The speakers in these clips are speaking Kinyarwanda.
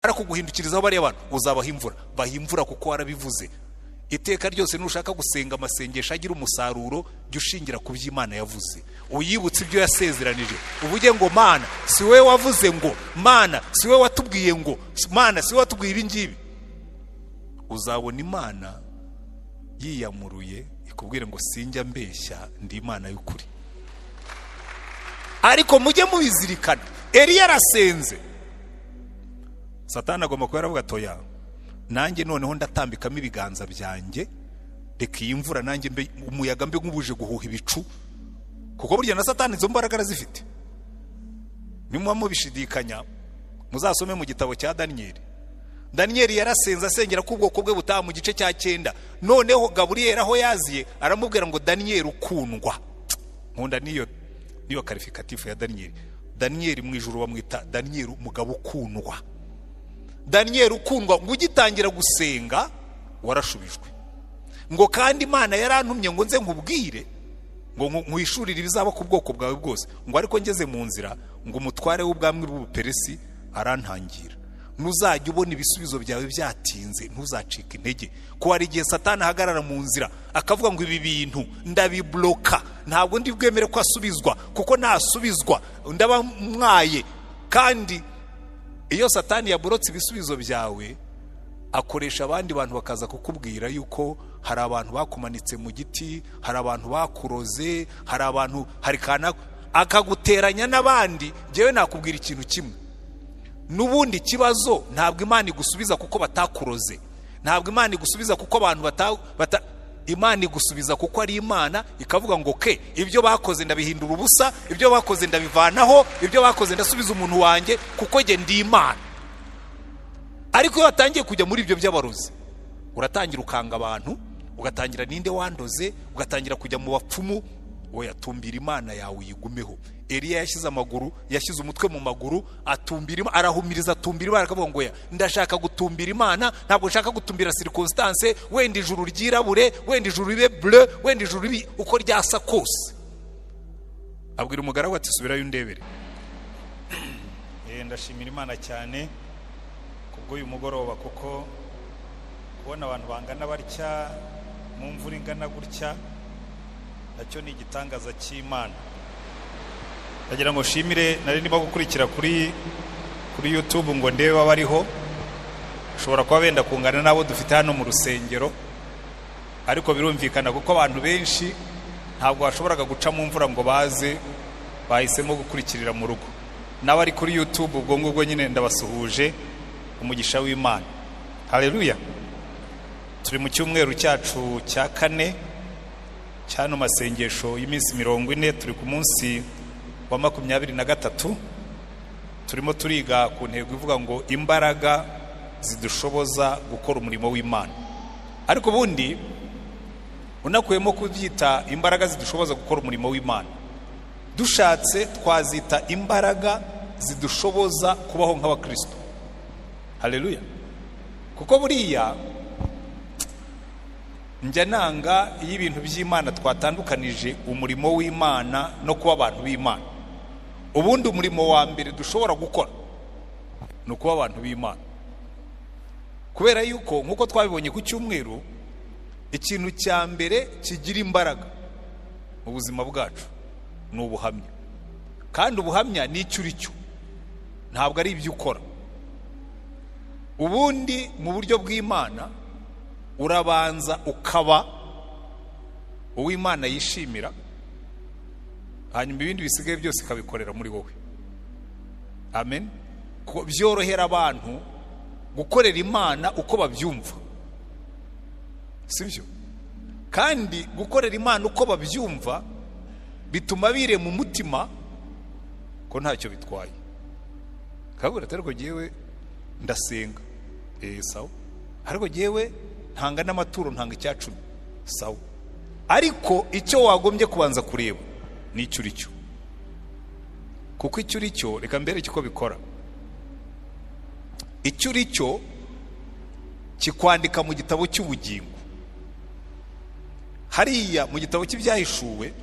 kuguhindukirizaho bari abantu uzabaha imvura, bahimvura kuko warabivuze. Iteka ryose nushaka gusenga amasengesho agira umusaruro jya ushingira ku by'Imana yavuze, uyibutse ibyo yasezeranije, uvuge ngo Mana si we wavuze ngo, Mana si we watubwiye ngo, Mana si we watubwiye ibi ngibi. Uzabona Imana yiyamuruye ikubwire ngo sinjya mbeshya, ndi Imana y'ukuri. Ariko mujye mubizirikana, Eliya arasenze, Satani agomba kuba yaravuga atoya nanjye noneho ndatambikamo ibiganza byanjye, reka iyi mvura nanjye mbe umuyaga mbe nk'ubuje guhuha ibicu, kuko burya na Satani izo mbaraga arazifite. Nimwe mubishidikanya muzasome mu gitabo cya Daniyeli yarasenze asengera ko ubwoko bwe butaha mu gice cya 9. Noneho Gaburiyeli aho yaziye aramubwira ngo Daniyeli ukundwa. Nkunda niyo karifikatifu ya Daniyeli mu ijuru bamwita Daniyeli umugabo ukundwa. Daniyeli ukundwa ngo ugitangira gusenga warashubijwe, ngo kandi Imana yarantumye ngo nze nkubwire ngo nkwishurire ibizaba ku bwoko bwawe bwose, ngo ariko ngeze mu nzira ngo umutware w'ubwami bw'Ubuperesi arantangira. Nuzajya ubona ibisubizo byawe byatinze ntuzacika intege, ko hari igihe Satani ahagarara mu nzira akavuga ngo ibi bintu ndabibloka, ntabwo ndi bwemere ko asubizwa, kuko nasubizwa ndaba mwaye. Kandi iyo Satani yaborotse ibisubizo byawe akoresha abandi bantu bakaza kukubwira yuko hari abantu bakumanitse mu giti, hari abantu bakuroze, hari abantu hari kana, akaguteranya n'abandi. Jewe nakubwira ikintu kimwe, n'ubundi kibazo ntabwo Imana igusubiza kuko batakuroze, ntabwo Imana igusubiza kuko abantu Imana igusubiza kuko ari Imana ikavuga ngo ke ibyo bakoze ndabihindura ubusa, ibyo bakoze ndabivanaho, ibyo bakoze ndasubiza umuntu wanjye kuko nge ndi Imana. Ariko iyo watangiye kujya muri ibyo by'abarozi, uratangira ukanga abantu, ugatangira ninde wandoze, ugatangira kujya mu bapfumu, oya tumbira Imana yawe uyigumeho. Eliya yashyize umutwe mu maguru, atumbira, arahumiriza atumbira Imana, akavuga ngo ndashaka gutumbira Imana, ntabwo nshaka gutumbira circonstance, wenda ijuru ryirabure, wenda ijuru ribe bleu, wenda ijuru ribe uko ryasa kose. Abwira umugaragu ati subirayo undebere. Ndashimira Imana cyane kubwo uyu mugoroba, kuko kubona abantu bangana batya mu mvura ingana gutya nacyo ni igitangaza cy'Imana. Ndagira ngo shimire, nari ndimo gukurikira kuri YouTube ngo ndebe babariho, ushobora kuba benda kungana nabo dufite hano mu rusengero, ariko birumvikana kuko abantu benshi ntabwo bashoboraga guca mu mvura ngo baze, bahisemo gukurikirira mu rugo. N'abari kuri YouTube ubwo ngubwo nyine ndabasuhuje umugisha w'Imana. Haleluya. Turi mu cyumweru cyacu cya 4 cyano masengesho y'iminsi 40, turi ku munsi wa 23. Turimo turiga ku ntego ivuga ngo imbaraga zidushoboza gukora umurimo w'Imana. Ariko bundi unakuyemo kubyita imbaraga zidushoboza gukora umurimo w'Imana, dushatse twazita imbaraga zidushoboza kubaho nk'abakristo. Haleluya. Kuko buriya njya nanga iyo ibintu by'Imana twatandukanije umurimo w'Imana no kuba abantu b'Imana. Ubundi umurimo wa mbere dushobora gukora no kuba abantu b'Imana, kubera yuko nkuko twabibonye ku cyumweru, ikintu cya mbere kigira imbaraga mu buzima bwacu ni ubuhamya. Kandi ubuhamya ni icyo uri cyo, ntabwo ari ibyo ukora. Ubundi mu buryo bw'Imana urabanza ukaba uw'Imana yishimira, hanyuma ibindi bisigaye byose ikabikorera muri wowe. Amen. Kuko byorohera abantu gukorera Imana uko babyumva, sibyo? Kandi gukorera Imana uko babyumva bituma bire mu mutima ko ntacyo bitwaye. Kabura tariko jewe ndasenga, sawa, ariko jewe ntanga n'amaturo, ntanga icyacumi, sawa. Ariko icyo wagombye kubanza kureba ni icyo uri cyo, kuko icyo uri cyo reka mbere cyo bikora. Icyo uri cyo kikwandika mu gitabo cy'ubugingo. Hariya mu gitabo cy'ibyahishuwe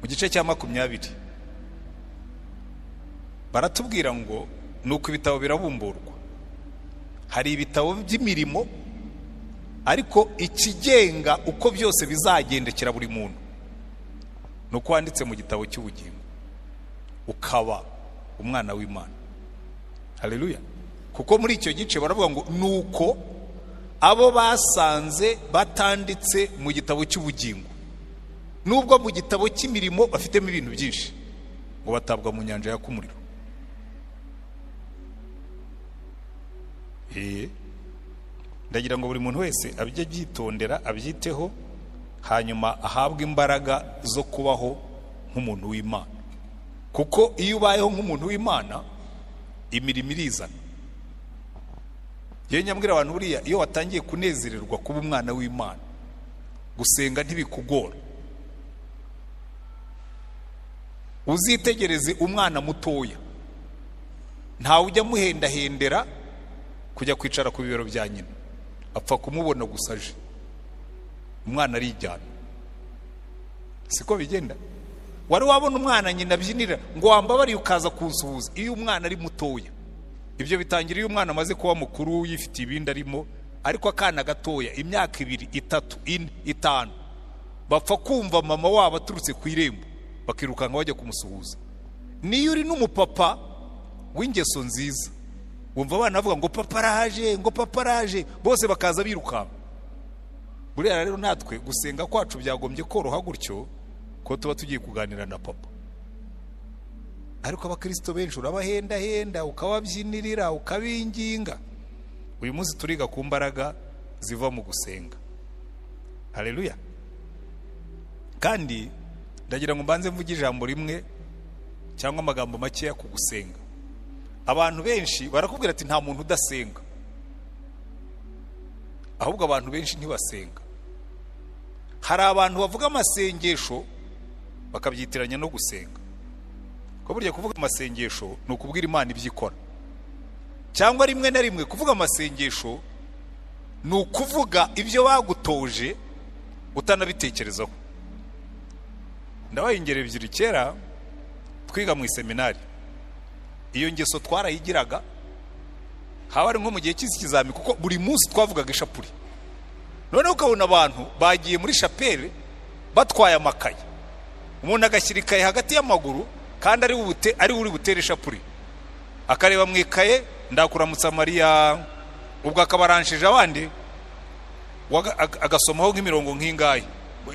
mu gice cya 20 baratubwira ngo nuko ibitabo birabumburwa, hari ibitabo by'imirimo, ariko ikigenga uko byose bizagendekera buri muntu nuko wanditse mu gitabo cy'ubugingo ukaba umwana w'Imana. Haleluya. Kuko muri icyo gice baravuga ngo nuko abo basanze batanditse mu gitabo cy'ubugingo, nubwo mu gitabo cy'imirimo bafitemo ibintu byinshi, ngo batabwa mu nyanja yaka umuriro. Ndagira ngo buri muntu wese abijye byitondera, abyiteho, hanyuma ahabwe imbaraga zo kubaho nk'umuntu w'Imana. Kuko iyo ubayeho nk'umuntu w'Imana, imirimo irizana. Yewe nyambwira abantu buriya, iyo watangiye kunezererwa kuba umwana w'Imana, gusenga ntibikugora. Uzitegereze umwana mutoya, ntawe ujya muhendahendera kujya kwicara ku bibero bya nyina, apfa kumubona gusa aje. Umwana arijyana. Siko bigenda? Wari wabona umwana nyina abyinira ngo wambabariye ukaza kunsuhuza. Iyo umwana ari mutoya, ibyo bitangira iyo umwana amaze kuba mukuru yifite ibindi arimo, ariko akana gatoya imyaka 2, 3, 4, 5 bapfa kumva mama wabo aturutse ku irembo bakirukanka bajya kumusuhuza. Niyo uri n'umupapa w'ingeso nziza, wumva abana bavuga ngo papa araje, ngo papa araje, bose bakaza birukanka. Buriya rero natwe gusenga kwacu byagombye koroha gutyo, ko tuba tugiye kuganira na papa. Ariko abakristo benshi urabahenda ukababyinirira ukabinginga. Uyu munsi turiga ku mbaraga ziva mu gusenga. Haleluya. Kandi ndagira ngo mbanze mvuge ijambo rimwe cyangwa amagambo makeya ku gusenga. Abantu benshi barakubwira ati nta muntu udasenga, ahubwo abantu benshi ntibasenga. Hari abantu bavuga amasengesho bakabyitiranya no gusenga. Ko burya kuvuga amasengesho ni ukubwira Imana ibyo ikora, cyangwa rimwe na rimwe kuvuga amasengesho ni ukuvuga ibyo bagutoje utanabitekerezaho. Ndabaye ingero ebyiri. Kera twiga mu seminari, iyo ngeso twarayigiraga, haba ari nko mu gihe cy'ikizami, kuko buri munsi twavugaga ishapuri. Noneho ukabona abantu bagiye muri chapelle batwaye amakaye, umuntu agashyira ikaye hagati y'amaguru kandi ari uri butere ishapuri, akareba mu ikaye ndakuramutsa Mariya, ubwo akabaranshije abandi agasomaho nk'imirongo nk'ingahe,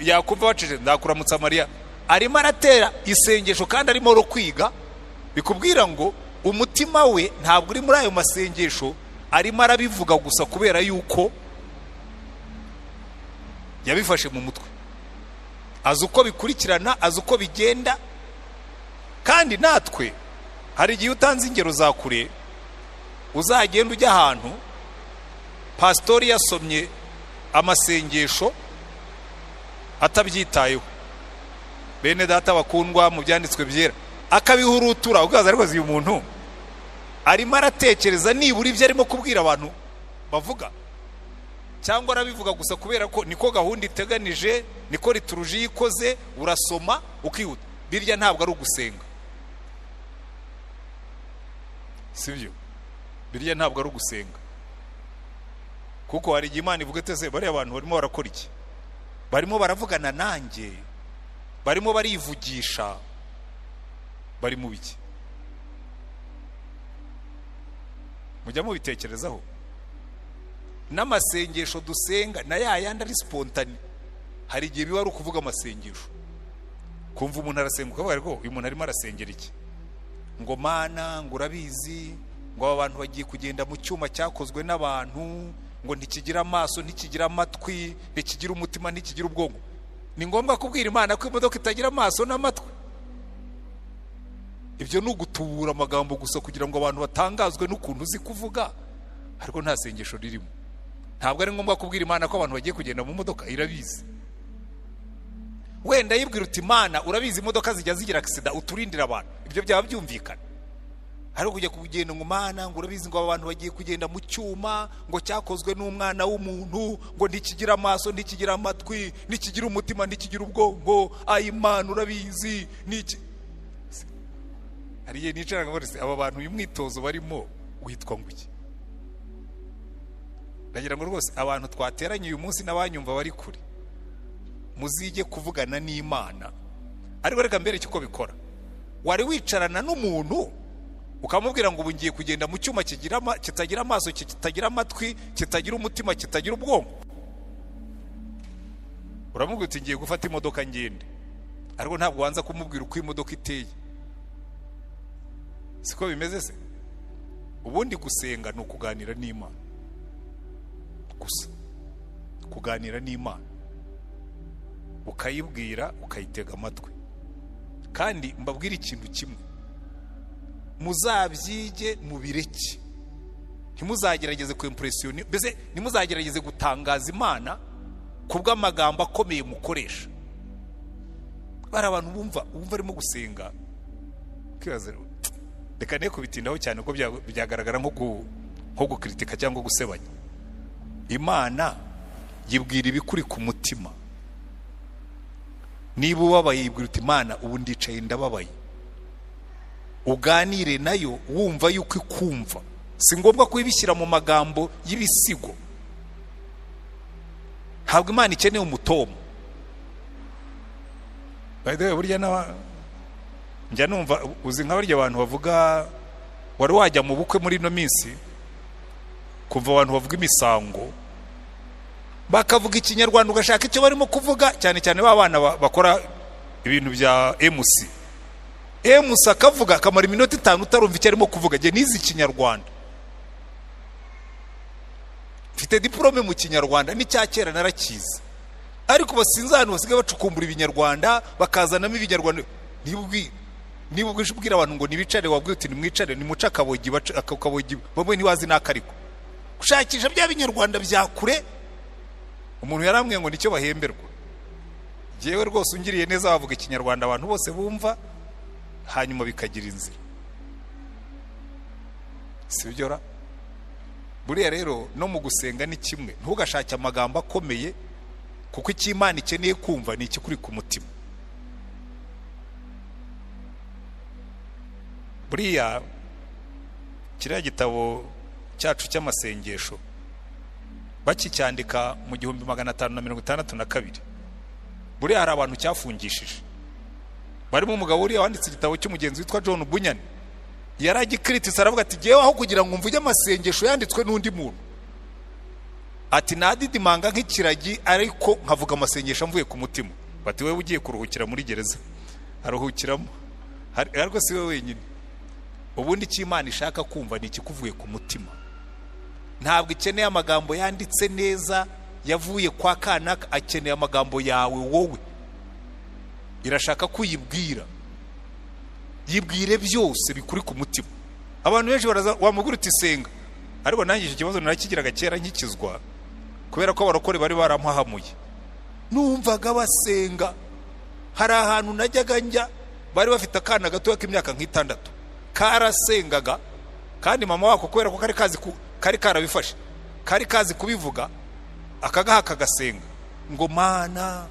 yakumva bacije ndakuramutsa Mariya, arimo aratera isengesho kandi arimo ro kwiga. Bikubwira ngo umutima we ntabwo uri muri ayo masengesho, arimo arabivuga gusa kubera yuko yabifashe mu mutwe, azi uko bikurikirana, azi uko bigenda. Kandi natwe hari igihe utanze ingero za kure, uzagenda ujya ahantu pastori yasomye amasengesho atabyitayeho, bene data bakundwa mu byanditswe byera, akabihurutura, ugaza ariko uyu muntu arimo aratekereza nibura ibyo arimo kubwira abantu bavuga, cyangwa arabivuga gusa kubera ko niko gahunda iteganije, niko liturujia ikoze, urasoma ukihuta. Birya ntabwo ari ugusenga, sibyo? Birya ntabwo ari ugusenga. Kuko hari igihe Imana ivuga ite, bari abantu barimo barakora iki? Barimo baravugana nanjye, barimo barivugisha, bari mu biki? Mujya mubitekerezaho? N'amasengesho dusenga na yandi ari spontane, hari igihe biba ari ukuvuga amasengesho. Kumva umuntu arasenga ukavuga ngo uyu muntu arimo arasengera iki? Ngo Mana, ngo urabizi ngo aba bantu bagiye kugenda mu cyuma cyakozwe n'abantu, ngo ntikigira amaso, ntikigira amatwi, ntikigira umutima, ntikigira ubwonko. Ni ngombwa kubwira Imana ko imodoka itagira amaso n'amatwi? Ibyo ni ugutubura amagambo gusa kugira ngo abantu batangazwe n'ukuntu uzi kuvuga, ariko nta sengesho ririmo. Ntabwo ari ngombwa kubwira Imana ko abantu bagiye kugenda mu modoka, irabizi. Wenda yibwira uti Imana, urabizi imodoka zijya zigira accident, uturindira abantu. Ibyo byaba byumvikana. Hari kujya kugenda ngo Mana, ngo urabizi ngo abantu bagiye kugenda mu cyuma ngo cyakozwe n'umwana w'umuntu, ngo ntikigira amaso, ntikigira amatwi, ntikigira umutima, ntikigira ubwonko. Ayi Imana, urabizi niki? Hariye nicara ngo aba bantu uyu mwitozo barimo witwa ngo iki? ndagira ngo rwose abantu twateranye uyu munsi n'abanyumva bari kure muzige kuvugana n'Imana. Ariko reka mbere cyo bikora, wari wicarana n'umuntu ukamubwira ngo ubu ngiye kugenda mu cyuma kitagira amaso, kitagira amatwi, kitagira umutima, kitagira ubwonko. Uramubwira uti ngiye gufata imodoka ngende, ariko ntabwo wanza kumubwira uko imodoka iteye. Siko bimeze se? Ubundi gusenga ni ukuganira n'Imana gusa, kuganira n'Imana ukayibwira, ukayitega amatwi. Kandi mbabwira ikintu kimwe, muzabyige mubireke, ntimuzagerageze ku impression, mbese ntimuzagerageze gutangaza Imana kubw'amagambo akomeye mukoresha. Bari abantu bumva arimo gusenga kibaza, reka ne kubitindaho cyane ko byagaragara nko gukritika cyangwa gusebanya. Imana yibwira ibikuri ku mutima. Niba ubabaye yibwira uti Imana ubu ndicaye ndababaye, uganire nayo wumva yuko ikumva. Si ngombwa kubishyira mu magambo y'ibisigo. Ntabwo Imana ikeneye umutomo. Bayde burya njya numva uzi nka barya abantu bavuga, wari wajya mu bukwe muri no minsi kuva abantu bavuga imisango bakavuga ikinyarwanda ugashaka icyo barimo kuvuga, cyane cyane b'abana bakora ibintu bya MC akavuga akamara iminota 5 utarumva icyo arimo kuvuga. Je nizi ikinyarwanda, mfite diplome mu kinyarwanda, ni cya kera narakize, ariko basinza hano basigaye bacukumbura ibinyarwanda bakazanamo ibinyarwanda. Niba ubwira abantu ngo nibicare, wabwiye uti nimwicare, nimuca akabogi bamwe ntiwazi nakariko gushakisha bya binyarwanda bya kure. Umuntu yarambwiye ngo nicyo bahemberwa. Jewe rwose ungiriye neza bavuga ikinyarwanda abantu bose bumva, hanyuma bikagira inzira. Sibyora buriya rero no mu gusenga ni kimwe, ntugashake amagambo akomeye, kuko icyo Imana ikeneye kumva ni ikikuri ku mutima. Buriya kiriya gitabo cyacu cy'amasengesho bakicyandika mu 1562, buriya hari abantu cyafungishije. Barimo umugabo uriya wanditse igitabo cy'umugenzi witwa John Bunyani, yaragikritise aravuga ati jewe aho kugira ngo mvuge amasengesho yanditswe n'undi muntu, ati nadidimanga nk'ikiragi ariko nkavuga amasengesho mvuye ku mutima. Bati wewe ugiye kuruhukira muri gereza, aruhukiramo, ariko si we wenyine. Ubundi icyo Imana ishaka kumva ni ikikuvuye ku mutima. Ntabwo ikeneye amagambo yanditse neza yavuye kwa kanaka, akeneye amagambo yawe wowe. Irashaka kuyibwira, yibwire byose bikuri ku mutima. Abantu benshi wamugura uti senga, ariko nanjye icyo kibazo narakigiraga kera nkikizwa, kubera ko abarokore bari baramuhamuye. Numvaga basenga, hari ahantu najyaga njya bari bafite akana gato k'imyaka nk'6 karasengaga, kandi mama wako kubera ko kari karabifashe, kari kazi kubivuga, akagaha kagasenga ngo Mana,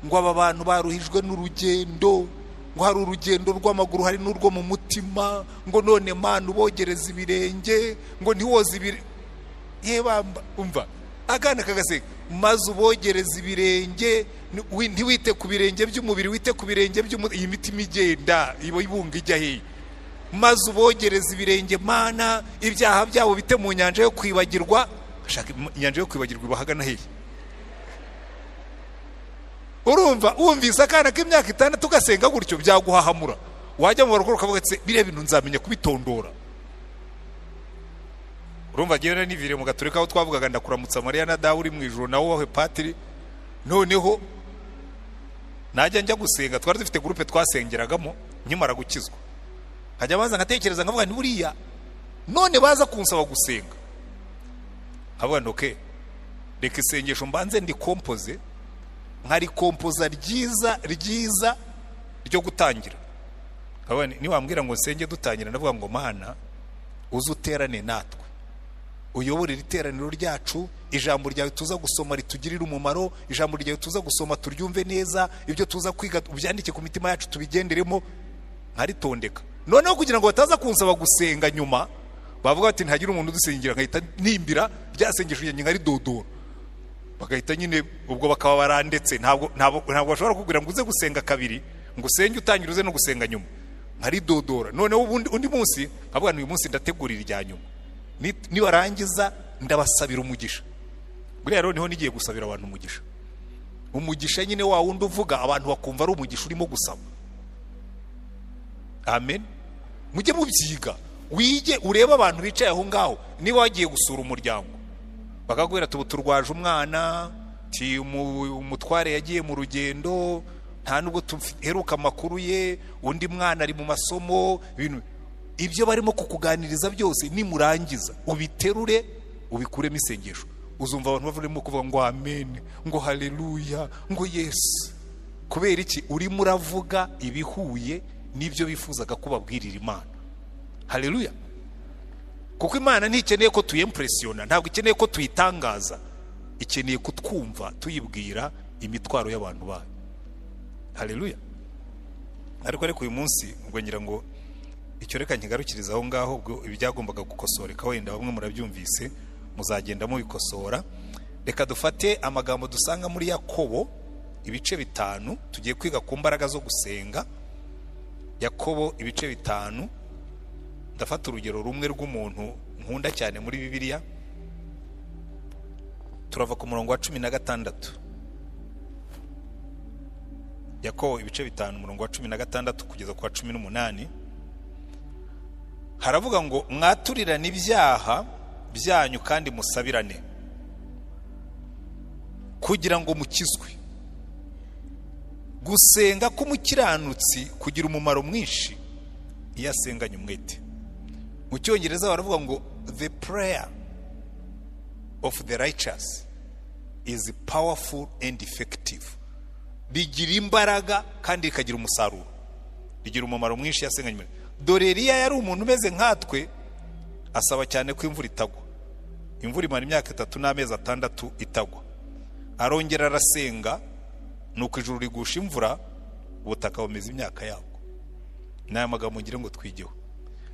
ngo aba bantu baruhijwe n'urugendo, ngo hari urugendo rw'amaguru, hari n'urwo mu mutima, ngo none Mana ubogereza ibirenge, ngo ntiwoze yebamba umva agana kagasenga, maze ubogereza ibirenge, ntiwite ku birenge by'umubiri, wite ku birenge iyi mitima igenda ibunga ijya hehe, maze ubogereza ibirenge Mana, ibyaha byabo bite mu nyanja yo kwibagirwa. Ashaka inyanja yo kwibagirwa ibahagana hehe? Urumva wumvise akana k'imyaka 6 tugasenga gutyo byaguhahamura. Wajya mu barokore ukavuga ati bire bintu nzamenya kubitondora. Urumva gera nivire mu gaturika aho twavugaga ndakuramutsa Mariya na Dawe uri mu ijuru nawo wahe patiri. Noneho najya njya gusenga, twari dufite groupe twasengeragamo nkimara gukizwa. Hajya baza ngatekereza nkavuga ni buriya none baza kunsaba gusenga. Aba ndoke reka isengesho mbanze ndi compose, nkari kompoza ryiza ryo gutangira. Abane ni wambwira ngo nsenge dutangira, ndavuga ngo Mana uzuterane natwe, uyobore iteraniro ryacu, ijambo ryawe tuza gusoma ritugirira umumaro, ijambo ryawe tuza gusoma turyumve neza, ibyo tuza kwiga ubyandike ku mitima yacu tubigenderemo. Nkaritondeka noneho kugira ngo bataza kunsaba gusenga nyuma bavuga bati ntagira umuntu udusengera, nkahita nimbira ryasengesho ryanjye nkari dodora, bagahita nyine ubwo bakaba barandetse. Ntabwo bashobora kugura ngo uze gusenga kabiri ngo usenge utangira uze no gusenga nyuma, nkari dodora. Noneho undi munsi nkavuga uyu munsi ndategurira irya nyuma, nibarangiza ndabasabira umugisha. Buriya rero niho nigiye gusabira abantu umugisha. Umugisha nyine wa wundi uvuga abantu bakumva ari umugisha urimo gusaba. Amen. Mujye mubyiga, wige urebe abantu bicaye aho ngaho. Niba wagiye gusura umuryango bakagwira turwaje umwana, ti umutware yagiye mu rugendo, nta nubwo tuheruka amakuru ye, undi mwana ari mu masomo, ibyo barimo kukuganiriza byose nimurangiza ubiterure ubikuremo isengesho. Uzumva abantu bavurimo kuvuga ngo amen, ngo haleluya, ngo yes. Kubera iki? Urimo uravuga ibihuye n'ibyo bifuzaga ko babwirira Imana. Haleluya. Kuko Imana ntikeneye ko tuyimpressiona, ntabwo ikeneye ko tuyitangaza, ikeneye kutwumva tuyibwira imitwaro y'abantu bayo. Haleluya. Ariko uyu munsi ubwo ngira ngo icyo reka nkigarukiriza aho ngaho, ubwo ibyagombaga gukosoreka wenda bamwe murabyumvise, muzagenda mubikosora. Reka dufate amagambo dusanga muri Yakobo ibice 5, tugiye kwiga ku mbaraga zo gusenga. Yakobo ibice 5, ndafata urugero rumwe rw'umuntu nkunda cyane muri Bibiliya. Turava ku murongo wa 16. Yakobo ibice 5 umurongo wa 16 kugeza ku wa 18. Haravuga ngo mwaturirane ibyaha byanyu kandi musabirane kugira ngo mukizwe. Gusenga k'umukiranutsi kugira umumaro mwinshi iyo asenganye umwete. Mu Cyongereza baravuga ngo the prayer of the righteous is powerful and effective. Rigira imbaraga kandi rikagira umusaruro, rigira umumaro mwinshi iyo asenganye umwete. Dore Eliya yari umuntu umeze nkatwe, asaba cyane ko imvura itagwa. Imvura imara imyaka 3 n'amezi 6 itagwa. Arongera arasenga, nuko ijuru rigusha imvura, ubutaka bumeze imyaka yabwo. N'aya magambo ngira ngo twigeho.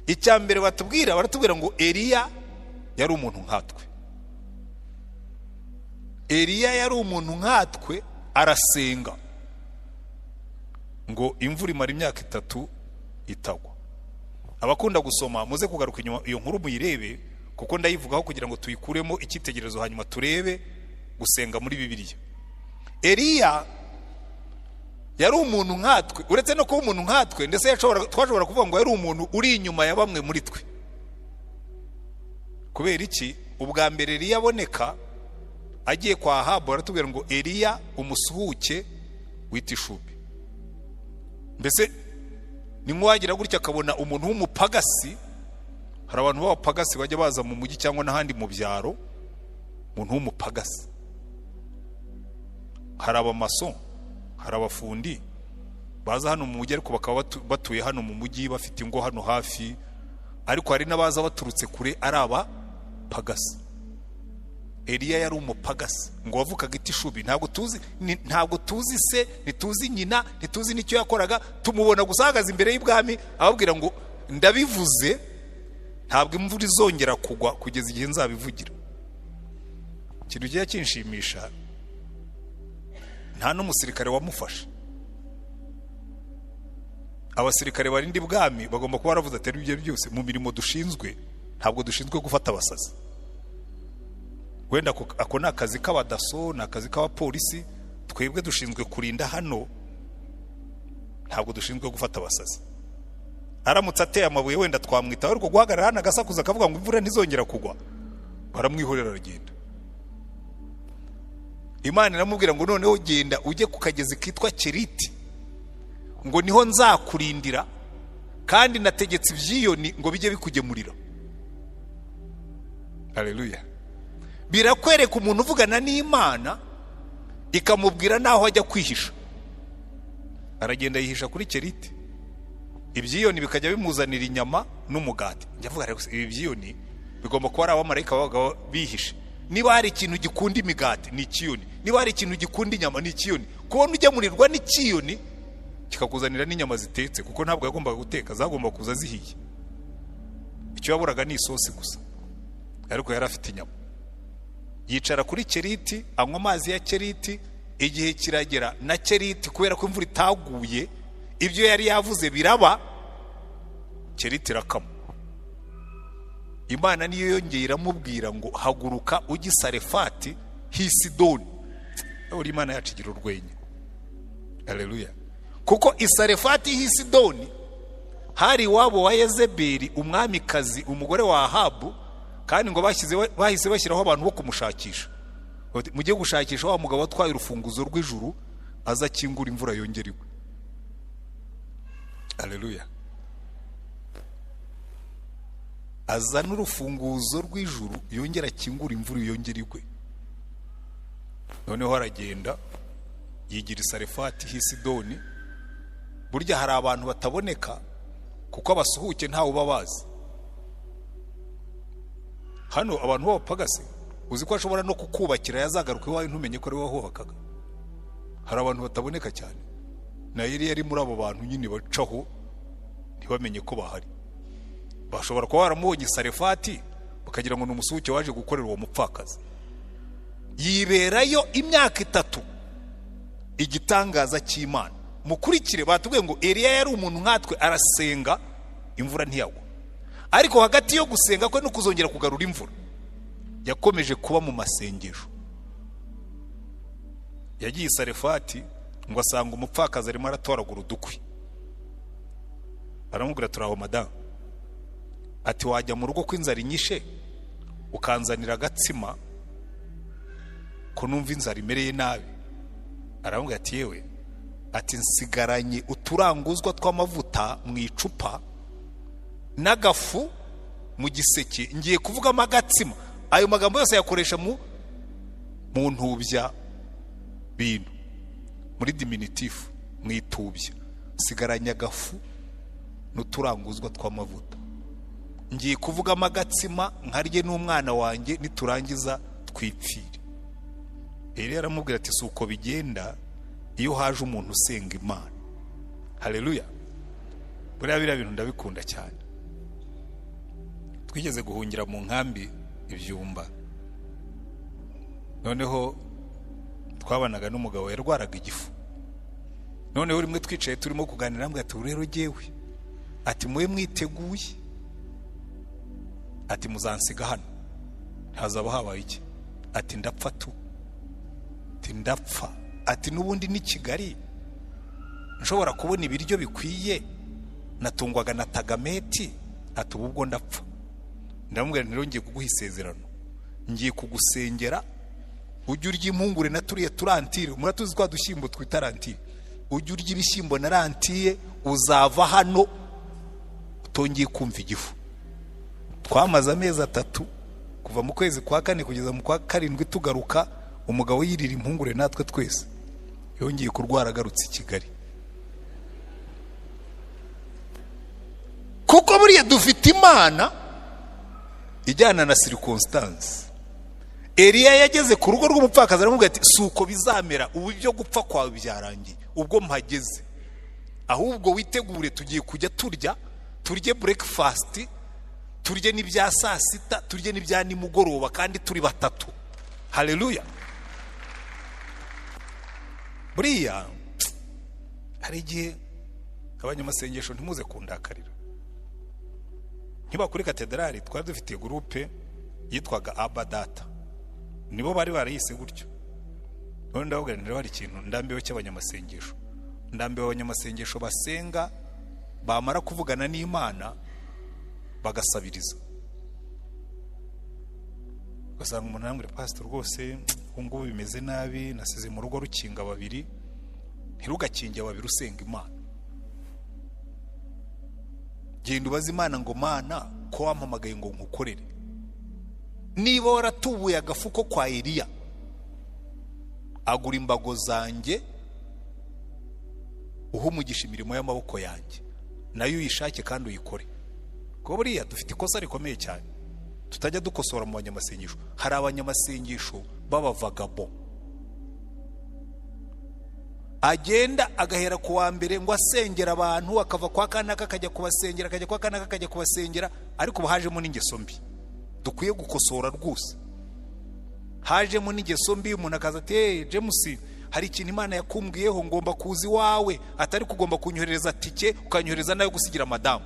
Icya mbere baratubwira ngo Eliya yari umuntu nkatwe. Eliya yari umuntu nkatwe, arasenga ngo imvura imara imyaka 3 itagwa. Abakunda gusoma muze kugaruka inyuma iyo nkuru muyirebe, kuko ndayivugaho kugira ngo tuyikuremo icyitegerezo, hanyuma turebe gusenga muri Bibiliya. Eliya yari umuntu nkatwe, uretse no kuba umuntu nkatwe, ndetse twashobora kuvuga ngo yari umuntu uri inyuma ya bamwe muri twe. Kubera iki? Ubwa mbere Eliya aboneka agiye kwa Ahabu, aratubwira ngo Eliya umusuhuke wita Ishubi. Mbese ni mwagira gutya akabona umuntu w'umupagasi. Hari abantu b'abapagasi bajya baza mu mujyi cyangwa n'ahandi mu byaro, umuntu w'umupagasi. Hari abamason, hari abafundi baza hano mu mujyi, ariko bakaba batuye hano mu mujyi, bafite ingo hano hafi, ariko hari n'abaza baturutse kure ari abapagasi. Eliya yari umupagasi ngo wavukaga Ishubi. Ntabwo tuzi se, ntituzi nyina, ntituzi n'icyo yakoraga. Tumubona gusagaza imbere y'ibwami ababwira ngo ndabivuze, ntabwo imvura izongera kugwa kugeza igihe nzabivugira. Ikintu giye kinshimisha, nta n'umusirikare wamufashe. Abasirikare barindi bwami bagomba kuba baravuze ati ibyo byose mu mirimo dushinzwe, ntabwo dushinzwe gufata abasazi. Wenda ako ni akazi k'abadaso, ni akazi k'abapolisi, twebwe dushinzwe kurinda hano, ntabwo dushinzwe gufata abasazi. Aramutse ateye amabuye wenda twamwitaho, ariko guhagarara hano agasakuza akavuga ngo imvura ntizongera kugwa, baramwihorera aragenda. Imana iramubwira ngo noneho genda ujye ku kagezi kitwa Keriti, ngo niho nzakurindira, kandi nategetse ibyiyoni ngo bijye bikugemurira. Haleluya. Birakwereka umuntu uvugana n'Imana ikamubwira naho ajya kwihisha. Aragenda yihisha kuri Keriti, ibyiyoni bikajya bimuzanira inyama n'umugati. Ndavuga rero ibi byiyoni bigomba kuba ari abamarayika babaga bihishe. Niba hari ikintu gikunda imigati ni ikiyoni, niba hari ikintu gikunda inyama ni ikiyoni. Kubona ugemurirwa n'ikiyoni kikakuzanira n'inyama zitetse, kuko ntabwo yagombaga guteka, zagomba kuza zihiye. icyo yaburaga ni isosi gusa, ariko yari afite inyama. Yicara kuri keriti anywa amazi ya keriti, igihe kiragera na keriti kubera ko imvura itaguye ibyo yari yavuze biraba, keriti irakama. Imana niyo yongeye iramubwira ngo haguruka ujye Sarefati h'i Sidoni. Uri Imana yacigira urwenya. Haleluya. Kuko i Sarefati h'i Sidoni hari iwabo wa Yezebeli umwamikazi, umugore wa Ahabu, kandi ngo bahise bashyiraho abantu bo kumushakisha. Mujye gushakisha wa mugabo watwaye urufunguzo rw'ijuru aza kingura imvura yongerigwe. Haleluya. Aza n'urufunguzo rw'ijuru yongera kingura imvura yongerigwe. Noneho aragenda yigira Sarefati h'i Sidoni. Burya hari abantu bataboneka kuko abasuhuke ntawe ubabazi. Hano abantu b'abapagasi uzi ko ashobora no kukubakira yazagaruka iwawe ntumenye ko ari wowe wahubakaga. Hari abantu bataboneka cyane, na yari muri abo bantu nyine bacaho ntibamenye ko bahari. Bashobora kuba baramubonye Sarefati bakagira ngo ni umusuhuke waje gukorera uwo mupfakazi. Yiberayo imyaka 3, igitangaza cy'Imana. Mukurikire, batubwiye ngo Eliya yari umuntu nkatwe, arasenga imvura ntiyagwa, ariko hagati yo gusenga kwe no kuzongera kugarura imvura yakomeje kuba mu masengesho. Yagiye Sarefati ngo asanga umupfakazi arimo aratoragura udukwi. Aramubwira turaho madame, ati wajya mu rugo kw'inzara inyishe ukanzanira agatsima ko numva inzara imereye nabi. Aramubwira ati yewe, ati nsigaranye uturanguzwa tw'amavuta mu icupa n'agafu mu giseke, ngiye kuvugamo agatsima. Ayo magambo yose yakoresha mu ntubya bintu, muri diminutif, mu itubya. Nsigaranye agafu n'uturanguzwa tw'amavuta, ngiye kuvugamo agatsima nkarye n'umwana wanjye, niturangiza twipfire. Eliya aramubwira ati si uko bigenda iyo haje umuntu usenga Imana. Haleluya. Buriya bintu ndabikunda cyane. Twigeze guhungira mu nkambi Ibyumba, noneho twabanaga n'umugabo yarwaraga igifu. Noneho rimwe twicaye turimo kuganira, ambwira ati rero jewe, ati muwe mwiteguye, ati muzansiga hano hazaba habaye iki? Ati ndapfa tu, ati ndapfa, ati nubundi ni Kigali nshobora kubona ibiryo bikwiye, natungwaga na tagameti, ati ubwo ndapfa. Ndamubwira nti ngiye kuguha isezerano, ngiye kugusengera ujye urya impungure na turiye turantire. Muratuzi kwa dushyimbo twitarantire, ujye urya ibishyimbo na rantiye, uzava hano utongeye kumva igifu. Twamaze amezi 3 kuva mu kwezi kwa 4 kugeza mu kwa 7 tugaruka, umugabo yirira impungure natwe twese, yongeye kurwara agarutse i Kigali. Kuko buriya dufite Imana ijyana na circumstance. Eliya yageze ku rugo rw'umupfakazi aramubwira ati suko bizamera, ubu byo gupfa kwawe byarangiye, ubwo mpageze, ahubwo witegure tugiye kujya turye breakfast, turye n'ibya saa sita, turye n'ibya nimugoroba, kandi turi 3. Haleluya. Buriya hari igihe abanyamasengesho ntimuze kundakarira. Nkiba kuri katedrali twari dufite groupe yitwaga Abadata, nibo bari barayise gutyo. None ndavuga nti bari ikintu ndambiwe cy'abanyamasengesho, ndambiwe abanyamasengesho basenga bamara kuvugana n'Imana bagasabiriza. Ugasanga umuntu namwe pastor rwose ngo bimeze nabi, nasize mu rugo rukinga 2, ntirugakinge 2 usenga Imana. Genda ubaza Imana ngo Mana ko wampamagaye ngo nkukorere. Niba waratubuye agafuko kwa Eliya, agura imbago zanjye uhumugisha imirimo y'amaboko yanjye, nayo uyishake kandi uyikore. Ko buriya dufite ikosa rikomeye cyane, tutajya dukosora mu banyamasengesho. Hari abanyamasengesho b'abavagabo, agenda agahera ku wa mbere ngo asengera abantu, akava kwa kanaka akajya kubasengera, akajya kwa kanaka akajya kubasengera, ariko hajemo n'ingeso mbi dukwiye gukosora rwose. Hajemo n'ingeso mbi, umuntu akaza ati James, hari ikintu Imana yakumbwiyeho, ngomba kuza iwawe, atari kugomba kunyohereza tike ukanyohereza nayo gusigira madamu.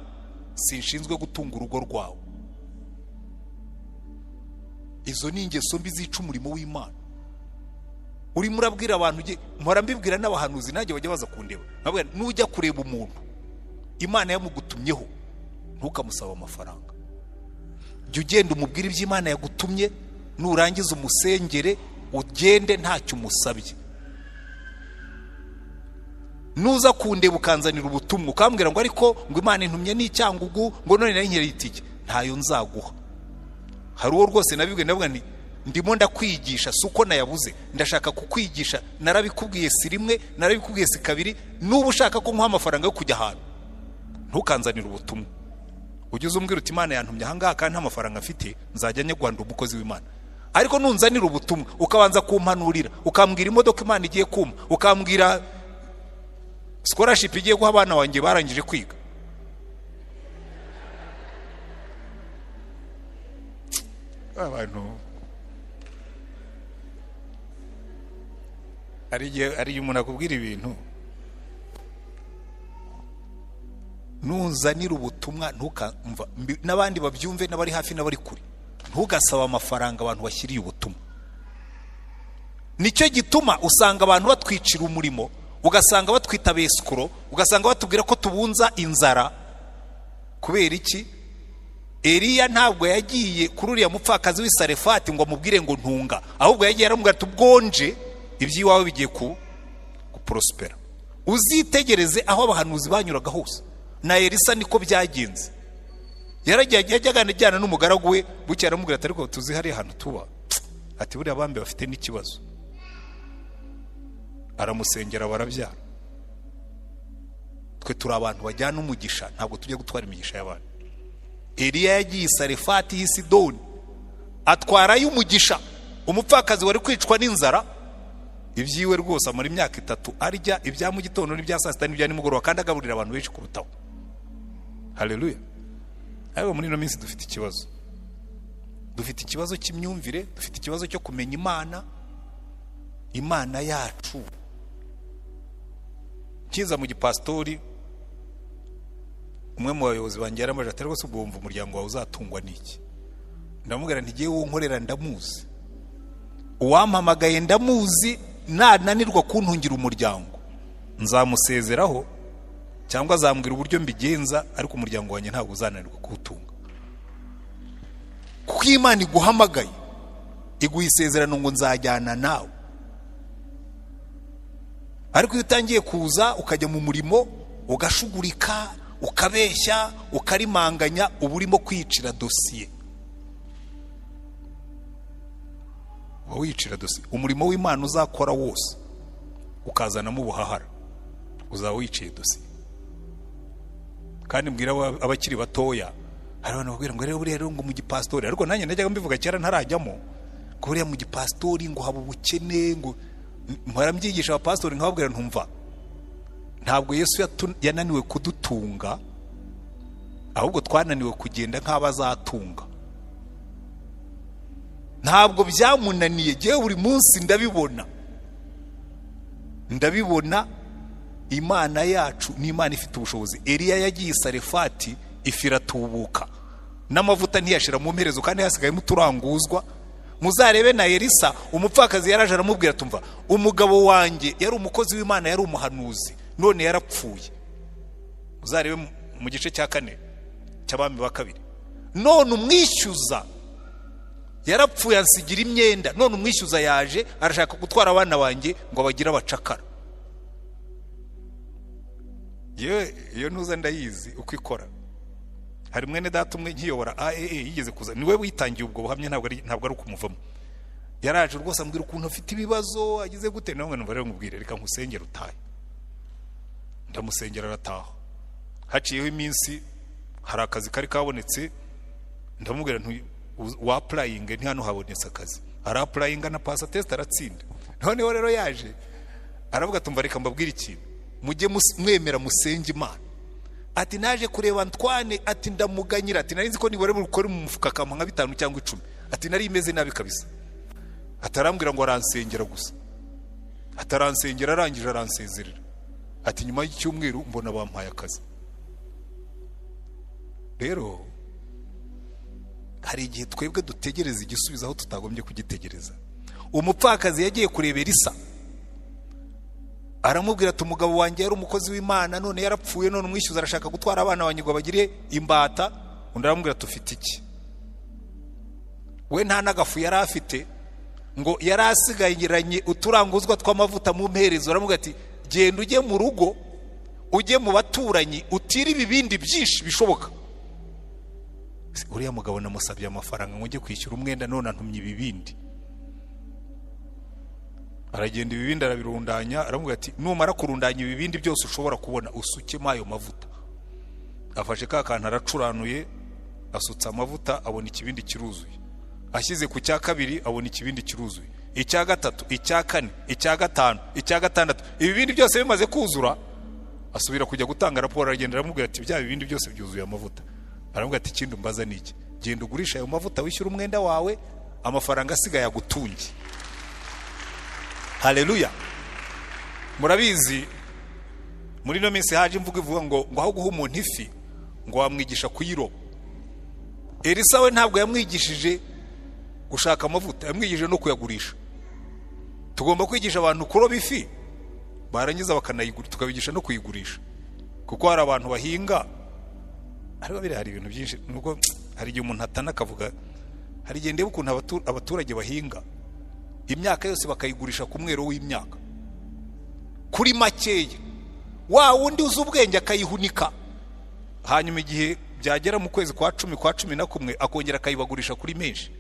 Sinshinzwe gutunga urugo rwawe. Izo ni ingeso mbi zica umurimo w'Imana. Uri murabwira abantu, mpora mbibwira n'abahanuzi nanjye bajya baza kundeba, nabwira nujya kureba umuntu Imana yamugutumyeho ntukamusaba amafaranga. Jya ugenda umubwira ibyo Imana yagutumye, nurangiza umusengere ugende ntacyo umusabye. Nuza kundeba ukanzanira ubutumwa ukambwira ngo ariko ngo Imana intumye n'icyangugu ngo none nari nkereye itike, ntayo nzaguha. Hari uwo rwose nabibwe ndavuga nti ndimo ndakwigisha suko nayabuze, ndashaka kukwigisha, narabikubwiye si rimwe, narabikubwiye si kabiri, nuba ushaka ko nkuha amafaranga yo kujya ahantu ntukanzanira ubutumwa. Ujye uzumbwira uti Imana yantumye ahangaha kandi nta mafaranga afite, nzajya nyagwanda umukozi w'Imana. Ariko nunzanira ubutumwa ukabanza kumpanurira, ukambwira imodoka Imana igiye kumpa, ukambwira scholarship igiye guha abana wanjye barangije kwiga, abantu ari umuntu akubwira ibintu, nuzanira ubutumwa ntukamva n'abandi babyumve, n'abari hafi n'abari kure, ntugasaba amafaranga abantu bashyiriye ubutumwa. Nicyo gituma usanga abantu batwicira umurimo, ugasanga batwita besikoro, ugasanga batubwira ko tubunza inzara. Kubera iki? Eliya ntabwo yagiye kuri uriya mupfakazi w'i Sarefati ngo amubwire ngo ntunga, ahubwo yagiye aramubwira ati ubwonje iby'iwawe bigiye kuprospera. Uzitegereze aho abahanuzi banyuraga hose, na Elisa niko byagenze. Yajyaga ajyana n'umugaragu we, bucye aramubwira ati ariko tuzi hari ahantu tuba, ati buriya bambe bafite n'ikibazo. Aramusengera barabyara. Twe turi abantu bajyana umugisha, ntabwo tujya gutwara imigisha y'abantu. Eliya yagiye i Sarefati y'i Sidoni atwarayo umugisha, umupfakazi wari kwicwa n'inzara, ibyiwe rwose amara imyaka 3 arya ibya mu gitondo n'ibya saa sita n'ibya nimugoroba, kandi agaburira abantu benshi kurutaho. Haleluya. Ariko muri ino minsi dufite ikibazo. Dufite ikibazo cy'imyumvire, dufite ikibazo cyo kumenya Imana yacu. Kiza mu gipastori, umwe mu bayobozi banjye yaramaje ati rwose ubwo wumva umuryango wawe uzatungwa n'iki? Ndamubwira nti giye wonkorera ndamuzi, uwampamagaye ndamuzi, nananirwa kuntungira umuryango nzamusezeraho cyangwa azambwira uburyo mbigenza, ariko umuryango wanjye ntabwo uzananirwa kuwutunga. Kuko Imana iguhamagaye iguha isezerano ngo nzajyana nawe. Ariko iyo utangiye kuza ukajya mu murimo ugashugurika, ukabeshya, ukarimanganya, uba urimo kwicira dosiye. Wicira dosiye. Umurimo w'Imana uzakora wose ukazanamo ubuhahara, uzaba wiciye dosiye. Kandi mbwira abakiri batoya, hari abantu babwira ngo rero buriya ngo mu gipastori, ariko nanjye najyaga mbivuga cyera ntarajyamo, ngo buriya mu gipastori ngo haba ubukene, ngo mpora mbyigisha abapastori nkababwira ntumva, ntabwo Yesu yananiwe kudutunga, ahubwo twananiwe kugenda nk'abazatunga. Ntabwo byamunaniye, jewe buri munsi ndabibona Imana yacu ni Imana ifite ubushobozi. Eliya yagiye i Sarefati ifiratubuka, n'amavuta ntiyashira mu mperezo, kandi hasigaye muturanguzwa. Muzarebe na Elisa, umupfakazi yaraje aramubwira tumva, umugabo wanjye yari umukozi w'Imana, yari umuhanuzi, none yarapfuye. Muzarebe mu gice cya 4 cy'Abami ba 2, none umwishyuza yarapfuye ansigira imyenda, none umwishyuza yaje arashaka gutwara abana banjye ngo bagira abacakara. Iyo ntuza ndayizi uko ikora. Hari mwene data umwe nkiyobora yigeze kuza, niwe witangiye ubwo buhamya, ntabwo ari ukumuvamo. Yaraje rwose ambwira ukuntu afite ibibazo, agize gute, nawe numva rero ngubwire reka nkusengera utahe. Ndamusengera arataha. Haciyeho iminsi hari akazi kari kabonetse, ndamubwira wa applying nti hano habonetse akazi. Ara applying na pass test aratsinda. Noneho rero yaje aravuga tumva reka mbabwire ikintu mujye mwemera musenge Imana. Ati naje kureba Ntwane, ati ndamuganyira, ati nari nzi ko nibore bukore mu mufuka kampa nka 5 cyangwa 10, ati nari imeze nabi kabisa. Atarambwira ngo aransengera gusa, ataransengera arangije aransezerera. Ati nyuma y'icyumweru mbona bampaye akazi. Rero hari igihe twebwe dutegereza igisubizo aho tutagombye kugitegereza. Umupfakazi yagiye kureba Elisa, aramubwira ati umugabo wanjye yari umukozi w'Imana, none yarapfuye, none umwishyuza arashaka gutwara abana banyigwa bagire imbata. Undi aramubwira tufite iki? We nta nagafu yari afite, ngo yari asigayiranye uturanguzwa tw'amavuta mu mperezo. Aramubwira ati genda ujye mu rugo, ujye mu baturanyi, utire ibibindi byinshi bishoboka. Uriya mugabo namusabye amafaranga ngo ujye kwishyura umwenda, none antumye ibibindi. Aragenda ibibindi arabirundanya, aramubwira ati numara kurundanya ibibindi byose ushobora kubona usukemo ayo mavuta. Afashe ka kantu aracuranuye, asutsa amavuta, abona ikibindi kiruzuye. Ashyize ku cya kabiri abona ikibindi kiruzuye, icya gatatu, icya kane, icya gatanu, icya gatandatu. Ibibindi byose bimaze kuzura, asubira kujya gutanga raporo. Aragenda aramubwira ati bya bibindi byose byuzuye amavuta. Aramubwira ati ikindi mbaza niki? Genda ugurisha ayo mavuta wishyura umwenda wawe, amafaranga asigaye agutunge. Haleluya. Murabizi muri no minsi haje imvugo ivuga ngo aho guha umuntu ifi ngo wamwigisha kuyiroba. Elisa we ntabwo yamwigishije gushaka amavuta, yamwigishije no kuyagurisha. Tugomba kwigisha abantu kuroba ifi barangiza bakanayigura, tukabigisha no kuyigurisha. Kuko hari abantu bahinga, ariko biri hari ibintu byinshi, nuko hari igihe umuntu atana akavuga, hari igihe ndeba ukuntu abaturage bahinga imyaka yose bakayigurisha ku mwero w'imyaka kuri makeya, wa wundi uzi ubwenge akayihunika, hanyuma igihe byagera mu kwezi kwa 10 kwa 11 akongera akayibagurisha kuri menshi.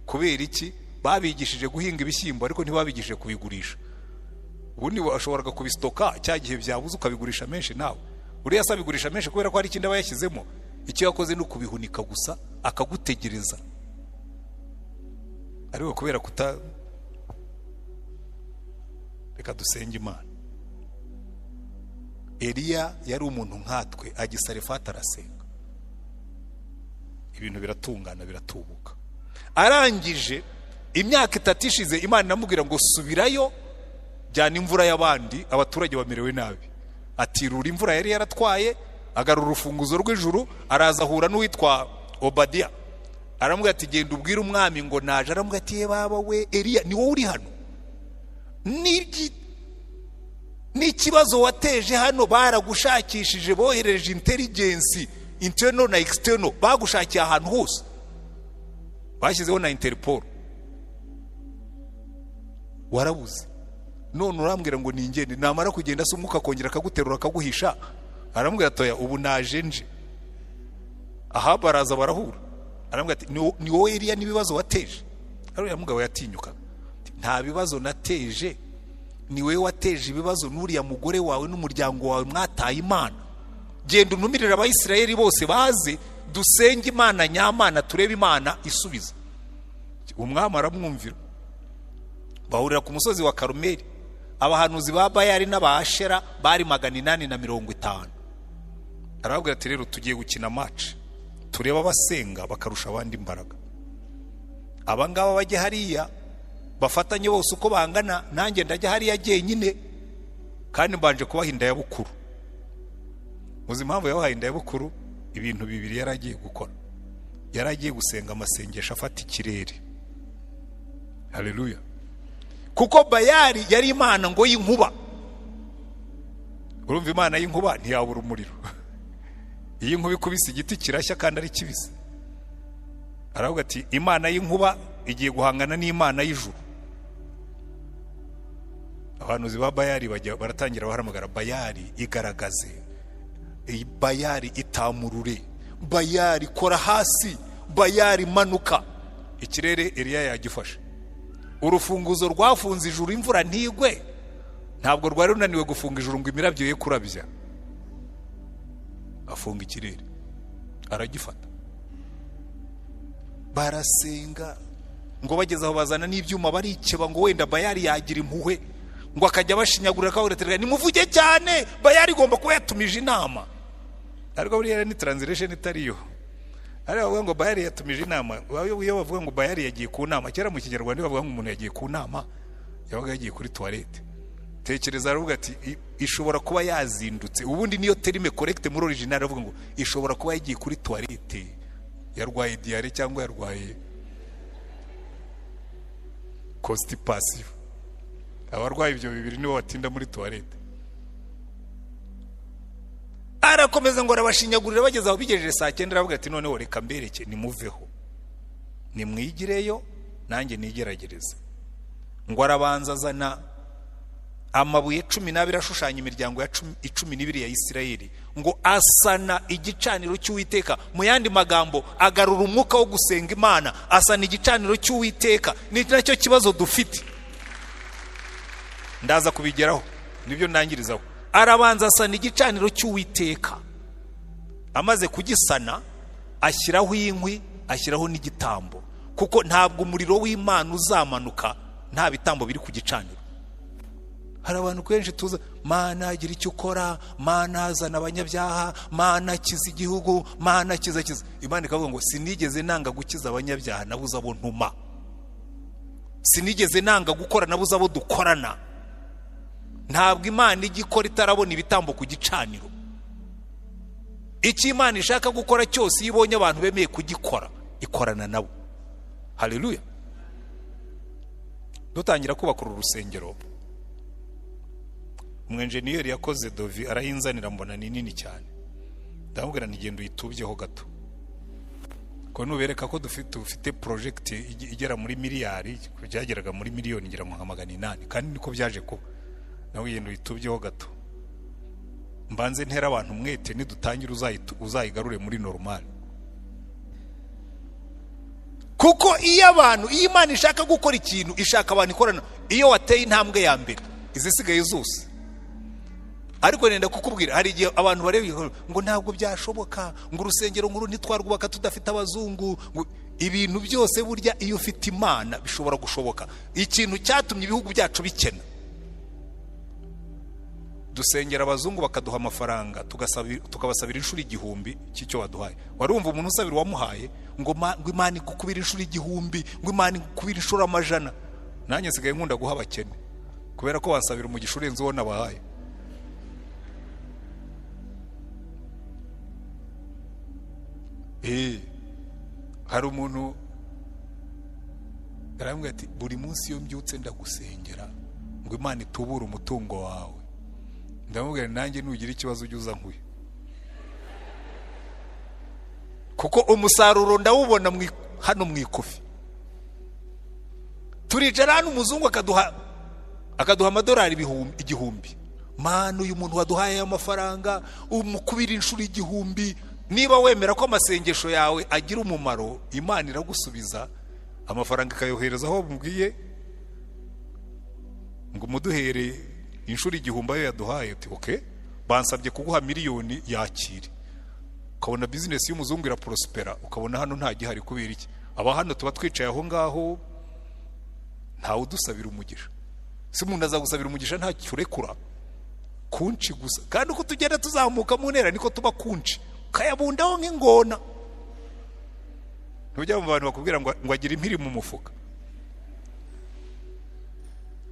Kubera iki? Babigishije guhinga ibishyimbo ariko ntibabigishije kubigurisha. Ubundi washoboraga kubistoka cya gihe byabuze ukabigurisha menshi. Nawe uriya asabigurisha menshi kubera ko hari ikindi aba yashyizemo. Icyo yakoze no kubihunika gusa akagutegereza, ariko kubera reka dusenge Imana. Eliya yari umuntu nkatwe, agisarefata arasenga, ibintu biratungana biratubuka. Arangije imyaka 3 ishize, Imana inamubwira ngo subirayo, jyana imvura y'abandi, abaturage bamerewe nabi. Atirura imvura yari yaratwaye, agarura urufunguzo rw'ijuru, araza ahura n'uwitwa Obadiya. Aramubwira ati genda ubwire umwami ngo naje. Aramubwira ati baba we Eliya, ni wowe uri hano? Ni ikibazo wateje hano, baragushakishije, bohereje intelligence internal na external, bagushakiye ahantu hose, bashyizeho na Interpol, warabuze. None urambwira ngo ningende, namara kugenda se umuka kongera akaguterura akaguhisha. Aramubwira atoya ubu naje nje. Aha baraza barahura. Aramubwira ati ni wowe Eliya n'ibibazo wateje? Ariya mugabo yatinyuka, nta bibazo nateje, ni wewe wateje ibibazo n'uriya mugore wawe n'umuryango wawe mwataye Imana. Genda unumirira abayisirayeli bose baze dusenge Imana nyamana, turebe Imana isubiza. Umwami aramwumvira. Bahurira ku musozi wa Karumeli. Abahanuzi ba Bayali n'Abashera bari 850. Arababwira ati rero tugiye gukina match, tureba abasenga bakarusha abandi imbaraga. Abangaba bajye hariya bafatanye bose uko bangana, nanjye ndajya hariya jyenyine, kandi mbanje kubaha inda ya bukuru. Muzi impamvu yabahaye inda ya bukuru? Ibintu bibiri yaragiye gukora. Yaragiye gusenga amasengesho afata ikirere. Haleluya. Kuko Bayali yari imana ngo y'inkuba. Urumva imana y'inkuba ntiyabura umuriro. Iyi nkuba ikubise igiti kirashya kandi ari kibisi. Aravuga ati imana y'inkuba igiye guhangana n'imana y'ijuru. Abahanuzi ba Bayali baratangira bahamagara Bayali igaragaze, Bayali itamurure, Bayali kora hasi, Bayali manuka. Ikirere Eliya yagifashe. Urufunguzo rwafunze ijuru imvura ntigwe, ntabwo rwari runaniwe gufunga ijuru ngo imirabyo ye kurabya. Afunga ikirere aragifata. Barasenga ngo bageze aho bazana n'ibyuma barikeba ngo wenda Bayali yagira impuhwe, ngo akajya bashinyagurira akavuga nimuvuge cyane bayari igomba kuba yatumije inama. Ariko buriya ni translation itariyo. Ari bavuga ngo bayari yatumije inama. Iyo bavuga ngo bayari yagiye ku nama, kera mu Kinyarwanda bavuga ngo umuntu yagiye ku nama yabaga yagiye kuri toilette. Tekereza aravuga ati ishobora kuba yazindutse. Ubundi niyo terme correct muri original aravuga ngo ishobora kuba yagiye kuri toilette, yarwaye diarrhée cyangwa yarwaye constipation. Abarwaye ibyo bibiri nibo batinda muri toilette. Arakomeza ngo arabashinyagurira bageze aho bigejeje saa 9 aravuga ati noneho reka mbereke nimuveho nimwigireyo nanjye nigeragereze. Ngo arabanza azana amabuye 12 ashushanya imiryango ya 12 ya Isirayeli, ngo asana igicaniro cy'Uwiteka. Mu yandi magambo agarura umwuka wo gusenga Imana, asana igicaniro cy'Uwiteka. Ni nacyo kibazo dufite, ndaza kubigeraho, nibyo ntangirizaho. Arabanza asana igicaniro cy'Uwiteka, amaze kugisana ashyiraho inkwi, ashyiraho n'igitambo, kuko ntabwo umuriro w'Imana uzamanuka nta bitambo biri ku gicaniro. Hari abantu kenshi tuza, Mana agira icyo ukora, Mana azana abanyabyaha, Mana akiza igihugu, Mana akiza. Imana ikavuga ngo sinigeze nanga gukiza abanyabyaha, nabuze abo ntuma. Sinigeze nanga gukora, nabuze abo dukorana. Ntabwo Imana igikora itarabona ibitambo ku gicaniro. Icyo Imana ishaka gukora cyose ibonye abantu bemeye kugikora, ikorana nabo. Haleluya. Dutangira kubaka urusengero, umwenjeniyeri yakoze dovi arahinzanira, mbona ni nini cyane. Ndamubwira ntigenda uyitubyeho gato, ko nubereka ko dufite project igera muri miliyari, byageraga muri miliyoni ngira ngo 800, kandi niko byaje ko nawe yenda uyitubyeho gato. Mbanze ntera abantu umwete nidutangira uzayigarure muri normal. Kuko iyo Imana ishaka gukora ikintu ishaka abantu ikorana. Iyo wateye intambwe ya mbere izisigaye zose. Ariko nenda kukubwira, hari igihe abantu bareba ngo ntabwo byashoboka, ngo urusengero nkuru ntitwarwubaka tudafite abazungu. Ibintu byose burya iyo ufite Imana bishobora gushoboka. Ikintu cyatumye ibihugu byacu bikena, dusengera abazungu bakaduha amafaranga, tukabasabira inshuro 1000 cy'icyo baduhaye. Warumva umuntu usabira wamuhaye ngo Imana ikukubira inshuro 1000, ngo Imana ikukubira inshuro 100. Nanjye sigaye nkunda guha abakene, kubera ko wasabira umugisha urenze uwo nabahaye. Hari umuntu arambwira ati buri munsi iyo mbyutse ndagusengera ngo Imana itubure umutungo wawe. Ndamubwira nanjye nugira ikibazo ujye uza nkuye, kuko umusaruro ndawubona hano mu ikofi. Turicara hano umuzungu akaduha amadolari 1000. Mana uyu muntu waduhaye amafaranga umukubira inshuro 1000. Niba wemera ko amasengesho yawe agira umumaro, Imana iragusubiza amafaranga ikayohereza aho bumubwiye ngo muduhere inshuro 1000 ayo yaduhaye. Ati okay, bansabye kuguha miliyoni, yakire. Ukabona business y'umuzungu ira prospera, ukabona hano nta gihari. Kubera iki? Aba hano tuba twicaye aho ngaho ntawe udusabira umugisha. Si umuntu azagusabira umugisha nta cyurekura kunci gusa. Kandi uko tugenda tuzamuka mu ntera niko tuba kunci, kayabundaho nk'ingona. Ntujya mu bantu bakubwira ngo agira impiri mu mufuka.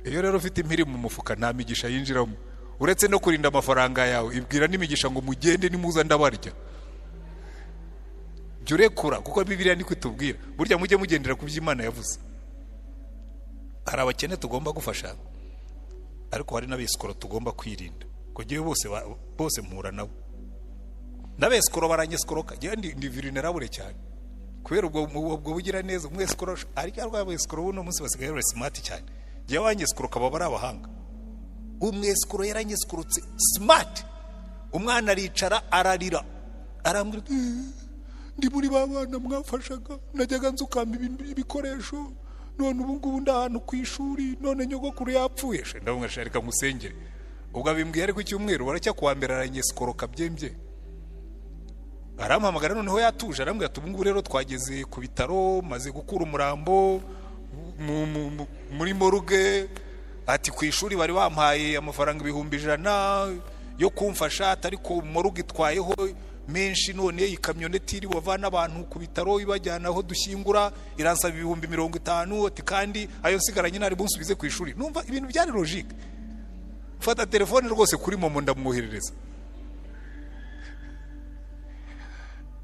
Iyo rero ufite impiri mu mufuka nta migisha yinjiramo, uretse no kurinda amafaranga yawe. Ibwira n'imigisha ngo mugende nimuza ndabarya. Jurekura, kuko Bibiliya niko itubwira. Burya mujye mugendera ku by'Imana yavuze. Hari abakene tugomba gufasha, ariko hari n'abesikoro tugomba kwirinda. Kugiye bose mpura nabo. N'abesikoro baranyeskoroka, je ndi vulnerable cyane. Kubera ubwo bugira neza umwesikoro, ariko abesikoro buno munsi basigaye bari smart cyane. Je wanyeskoroka baba ari abahanga. Umwesikoro yaranyeskorotse smart. Umwana aricara ararira, arambwira ndi muri babana mwafashaga, najyaga nzukamba ibikoresho, none ubu ngubu ndahantu ku ishuri, none nyogokuru yapfuye. Ndamwashaka reka musengere. Ubwo abimbwiye ariko icyumweru baracya kuambera aranyeskoroka byembye. Arampamagara noneho yatuje, arambwira ati ubu ngubu rero twageze ku bitaro, maze gukura umurambo muri moruge, ati ku ishuri bari bampaye amafaranga 100,000 yo kumfasha, ariko morugo itwayeho menshi, none ikamyoneti iri bavana abantu ku bitaro ibajyana aho dushyingura iransaba 50,000, ati kandi ayo nsigaranye nari bunsubize ku ishuri. Numva ibintu byari logique. Fata telefone rwose kuri momo ndamwoherereza.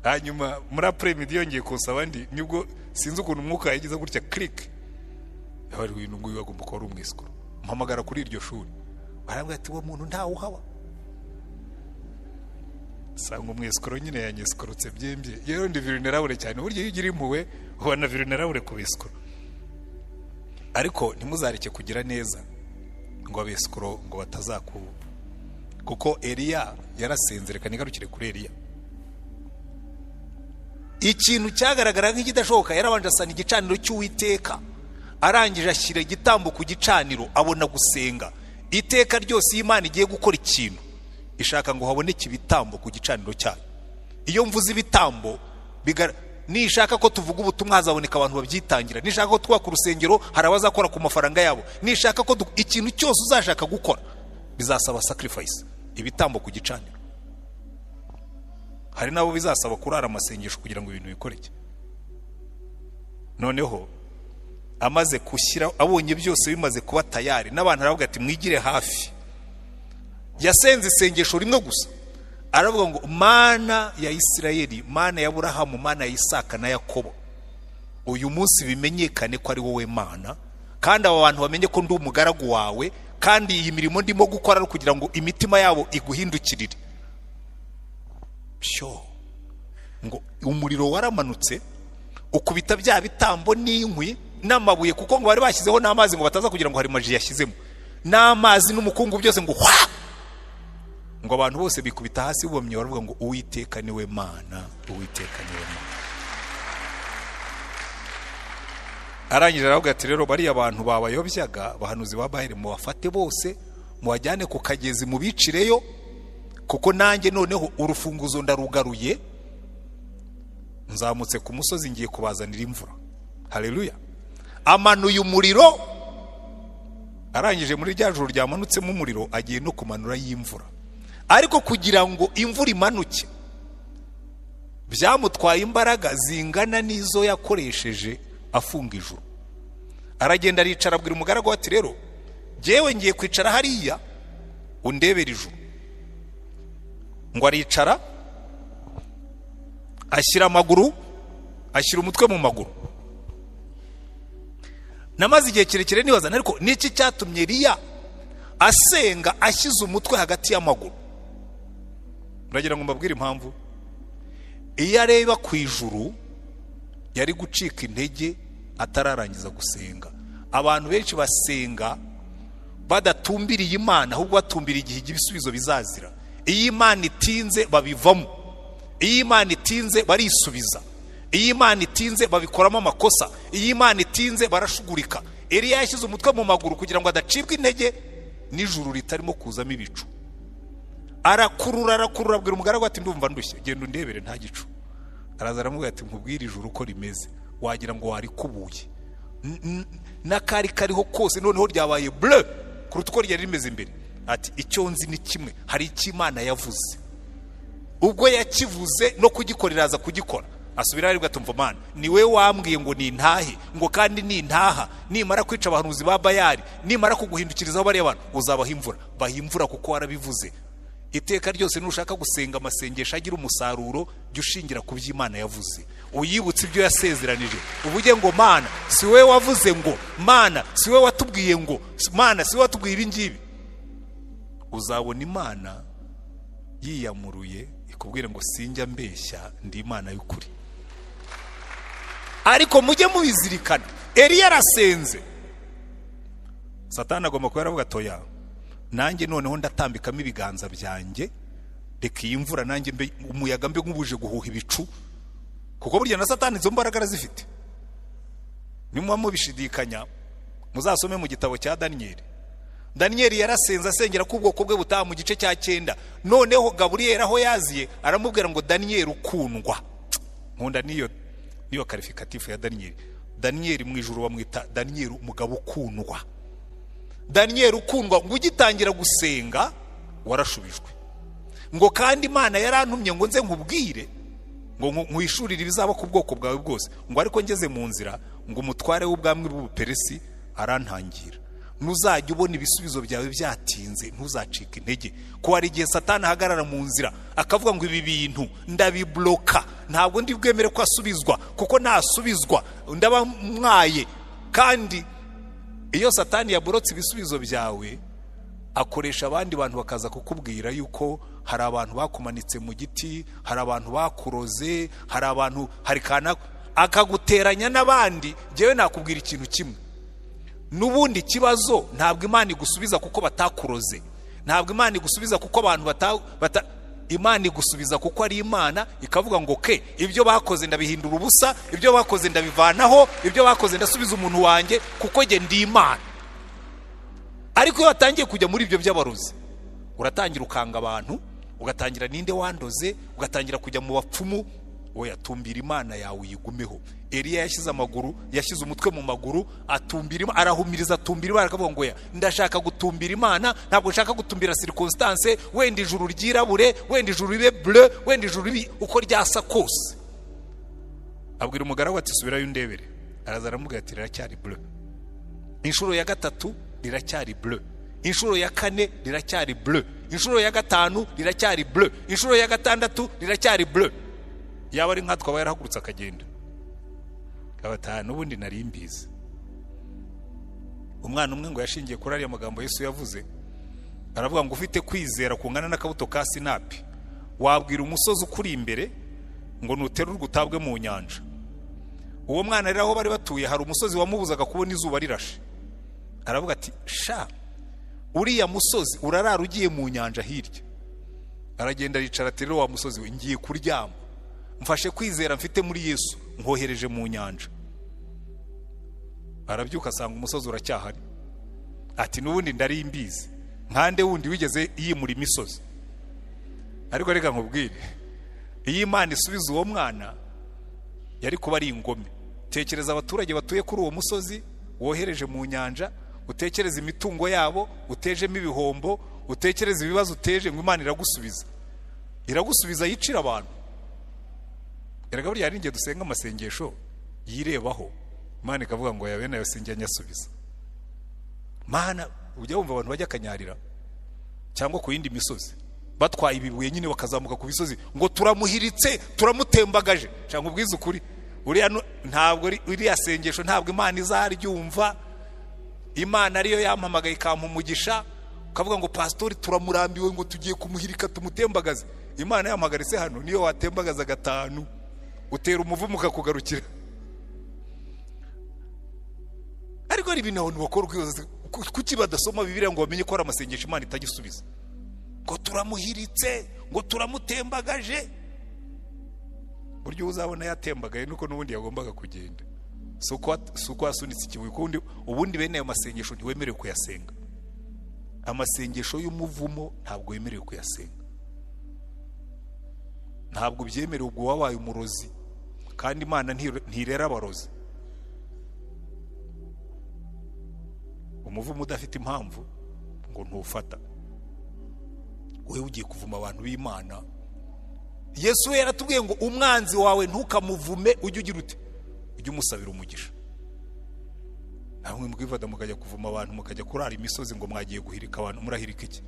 Hanyuma muri après-midi yongeye kunsaba ndi, nibwo sinzi ukuntu umwuka yagize gutya click. Yari ibintu ngo yagomba kuba ari umwisikoro. Mpamagara kuri iryo shuri. Barambwira ati wo muntu ntawe uhaba. Sanga umwisikoro nyine yanyisikorotse byembye. Yewe ndi vulnerable cyane. Buryo iyo ugira impuhwe ubona vulnerable ku bisikoro. Ariko ntimuzareke kugira neza ngo abesikoro ngo batazaku, kuko Eliya yarasenze. Reka nigarukire kuri Eliya. Ikintu cyagaragara nk'ikidashoboka, yarabanje asana igicaniro cy'Uwiteka, arangije ashyira igitambo ku gicaniro, abona gusenga. Iteka ryose Imana igiye gukora ikintu ishaka ngo haboneke ibitambo ku gicaniro cyayo. Iyo mvuze ibitambo nishaka ko tuvuga ubutumwa hazaboneka abantu babyitangira, nishaka ko twaka urusengero hari abazakora ku mafaranga yabo, nishaka ko ikintu cyose uzashaka gukora bizasaba sacrifice, ibitambo ku gicaniro. Hari nabo bizasaba kurara amasengesho kugira ngo ibintu bikoreke. Noneho amaze kushyira, abonye byose bimaze kuba tayari, n'abantu aravuga ati mwigire hafi. Yasenze isengesho rimwe gusa, aravuga ngo Mana ya Isirayeli, Mana ya Aburahamu, Mana ya Isaka na Yakobo, uyu munsi bimenyekane ko ari wowe Mana, kandi aba bantu bamenye ko ndi umugaragu wawe, kandi iyi mirimo ndimo gukora kugira ngo imitima yabo iguhindukirire. Byo ngo umuriro waramanutse ukubita bya bitambo n'inkwi n'amabuye, kuko ngo bari bashyizeho n'amazi ngo bataza kugira ngo hari maji yashyizemo, n'amazi n'umukungu byose ngo hwa, ngo abantu bose bikubita hasi bubamye baravuga ngo Uwiteka niwe Mana, Uwiteka niwe Mana. Arangije aravuga ati rero bari abantu babayobyaga, bahanuzi ba Baheli, mu bafate bose muwajyane ku kagezi mubicireyo, kuko nanjye noneho urufunguzo ndarugaruye, nzamutse ku musozi ngiye kubazanira imvura. Haleluya. Amanuye umuriro, arangije muri rya joro ryamanutsemo umuriro agiye no kumanura y'imvura. Ariko kugira ngo imvura imanuke byamutwaye imbaraga zingana n'izo yakoresheje afunga ijuru. Aragenda aricara, abwira umugaragu ati rero jewe ngiye kwicara hariya undebera ijuru. Ngo aricara, ashyira amaguru, ashyira umutwe mu maguru. Namaze igihe kirekire nibaza, ariko niki cyatumye Eliya asenga ashyize umutwe hagati y'amaguru? Uragira ngo mbabwire impamvu? Iyo areba ku ijuru yari gucika intege atararangiza gusenga. Abantu benshi basenga badatumbiriye Imana, ahubwo batumbiriye igihe ibisubizo bizazira. Iyo Imana itinze babivamo, iyo Imana itinze barisubiza, iyo Imana itinze babikoramo amakosa, iyo Imana itinze barashugurika. Eliya yashyize umutwe mu maguru kugira ngo adacibwa intege n'ijuru ritarimo kuzamo ibicu. Arakurura abwira umugaragu ati ndumva ndushye, genda undebere nta gicu. Araza aramubwira ati nkubwire ijuru uko rimeze, wagira ngo warikubuye, n'akari kariho kose noneho ryabaye bleu kuruta uko ryari rimeze imbere. Ati icyo nzi ni kimwe, hari icyo Imana yavuze, ubwo yakivuze no kugikorera aza kugikora. Asubira aribwa tumva Mana niwe wambwiye ngo nintahe, ngo kandi nintaha nimara kwica abahanuzi ba Bayali, nimara kuguhindukirizaho bari abantu uzabaha imvura. Bahimvura kuko warabivuze. Iteka ryose nushaka gusenga amasengesho agira umusaruro, jya ushingira ku by'Imana yavuze, uyibutse ibyo yasezeranije. Uvuge ngo Mana si we wavuze, ngo Mana si we watubwiye, ngo Mana si we watubwiye ibi ngibi. Uzabona Imana yiyamuruye ikubwire ngo sinjya mbeshya, ndi Imana y'ukuri. Ariko mujye mubizirikana, Eliya arasenze, Satani agomba kuba yaravuga atoya, nanjye noneho ndatambikamo ibiganza byanjye, reka iyi mvura nanjye mbe umuyaga mbe nk'ubuje guhuha ibicu, kuko burya na Satani izo mbaraga arazifite. Nimuba mubishidikanya muzasome mu gitabo cya Daniyeli. Daniyeli yarasenze asengera ko ubwoko bwe butaha mu gice cya 9. Noneho Gaburiyeli aho yaziye aramubwira ngo Daniyeli ukundwa. Nkunda niyo qualificatif ya Daniyeli. Daniyeli mu ijuru bamwita Daniyeli umugabo ukundwa. Daniel ukundwa, ngo ugitangira gusenga warashubijwe, ngo kandi Imana yarantumye ngo nze nkubwire ngo nkwishurire ibizaba ku bwoko bwawe bwose, ngo ariko ngeze mu nzira ngo umutware w'ubwami bw'Ubuperesi arantangira. Ntuzajya ubona ibisubizo byawe byatinze, ntuzacika intege, ko hari igihe Satani ahagarara mu nzira akavuga ngo ibi bintu ndabibloka, ntabwo ndi bwemere ko asubizwa, kuko nasubizwa ndaba mwaye. Kandi iyo Satani yaborotse ibisubizo byawe, akoresha abandi bantu bakaza kukubwira yuko hari abantu bakumanitse mu giti, hari abantu bakuroze, hari abantu, hari kana, akaguteranya n'abandi. Jewe nakubwira ikintu kimwe, n'ubundi kibazo ntabwo Imana igusubiza kuko batakuroze, ntabwo Imana igusubiza kuko abantu Imana igusubiza kuko ari Imana, ikavuga ngo ke ibyo bakoze ndabihindura ubusa, ibyo bakoze ndabivanaho, ibyo bakoze ndasubiza umuntu wanjye kuko nge ndi Imana. Ariko iyo watangiye kujya muri ibyo by'abarozi, uratangira ukanga abantu, ugatangira ninde wandoze, ugatangira kujya mu bapfumu, oya tumbira Imana yawe uyigumeho. Eliya yashyize umutwe mu maguru, atumbira, arahumiriza atumbira Imana, akavuga ngo ya ndashaka gutumbira Imana, ntabwo nshaka gutumbira circonstance, wenda ijuru ryirabure, wenda ijuru ribe bleu, wenda ijuru ribe uko ryasa kose. Abwira umugaragu ati subirayo undebere, araza aramubwira ati riracyari bleu. Inshuro ya gatatu riracyari bleu, inshuro ya kane riracyari bleu, inshuro ya gatanu riracyari bleu, inshuro ya gatandatu riracyari bleu. Yaba ari nkatwa aba yarahagurutse akagenda, abataha n'ubundi nari mbizi. Umwana umwe ngo yashingiye kuri ariya magambo Yesu yavuze, aravuga ngo ufite kwizera kungana n'akabuto ka sinapi, wabwira umusozi ukuri imbere ngo nuterurwe utabwe mu nyanja. Uwo mwana rero aho bari batuye hari umusozi wamubuzaga kubona izuba rirashe. Aravuga ati sha, uriya musozi urarara ugiye mu nyanja hirya. Aragenda aricara ati rero wa musozi we, ngiye kuryama, mfashe kwizera mfite muri Yesu, nkohereje mu nyanja. Arabyuka asanga umusozi uracyahari. Ati n'ubundi ndari imbizi, nkande wundi wigeze yimura imisozi. Ariko reka nkubwire, iyi Imana isubiza uwo mwana yari kuba ari ingome. Tekereza abaturage batuye kuri uwo musozi wohereje mu nyanja, utekereza imitungo yabo utejemo ibihombo, utekereza ibibazo uteje, ngo Imana iragusubiza yicira abantu. Erega buriya ari nge dusenga amasengesho yirebaho, Imana ikavuga ngo yawe nayo sinjya nyasubiza. Mana ujya wumva abantu bajya kanyarira cyangwa ku yindi misozi batwaye ibibuye nyine bakazamuka ku bisozi ngo turamuhiritse turamutembagaje, cyangwa ubwiza ukuri uriya ntabwo uriya sengesho ntabwo Imana izaryumva. Imana ariyo yampamagaye ikampa umugisha, ukavuga ngo pastori turamurambiwe ngo tugiye kumuhirika tumutembagaze. Imana yampagaritse hano niyo watembagaza gatanu utera umuvumo ukakugarukira. Ariko ari ibintu abantu bakora kwibaza kuki badasoma Bibiliya ngo bamenye ko ari amasengesho Imana itagisubiza. Ngo turamuhiritse, ngo turamutembagaje. Buryo uzabona yatembagaye nuko n'ubundi yagombaga kugenda. Suko asunitse ikibuye, kundi ubundi bene ayo masengesho ntiwemerewe kuyasenga. Amasengesho y'umuvumo ntabwo wemerewe kuyasenga, ntabwo byemerewe. Ubwo wabaye umurozi, kandi Imana ntirera abarozi. Umuvumo udafite impamvu ngo ntufata. Wewe ugiye kuvuma abantu b'Imana. Yesu yaratubwiye ngo umwanzi wawe ntukamuvume, ujye ugira ute, ujye umusabira umugisha. Namwe mwivada mukajya kuvuma abantu, mukajya kurara imisozi ngo mwagiye guhirika abantu, murahirika iki?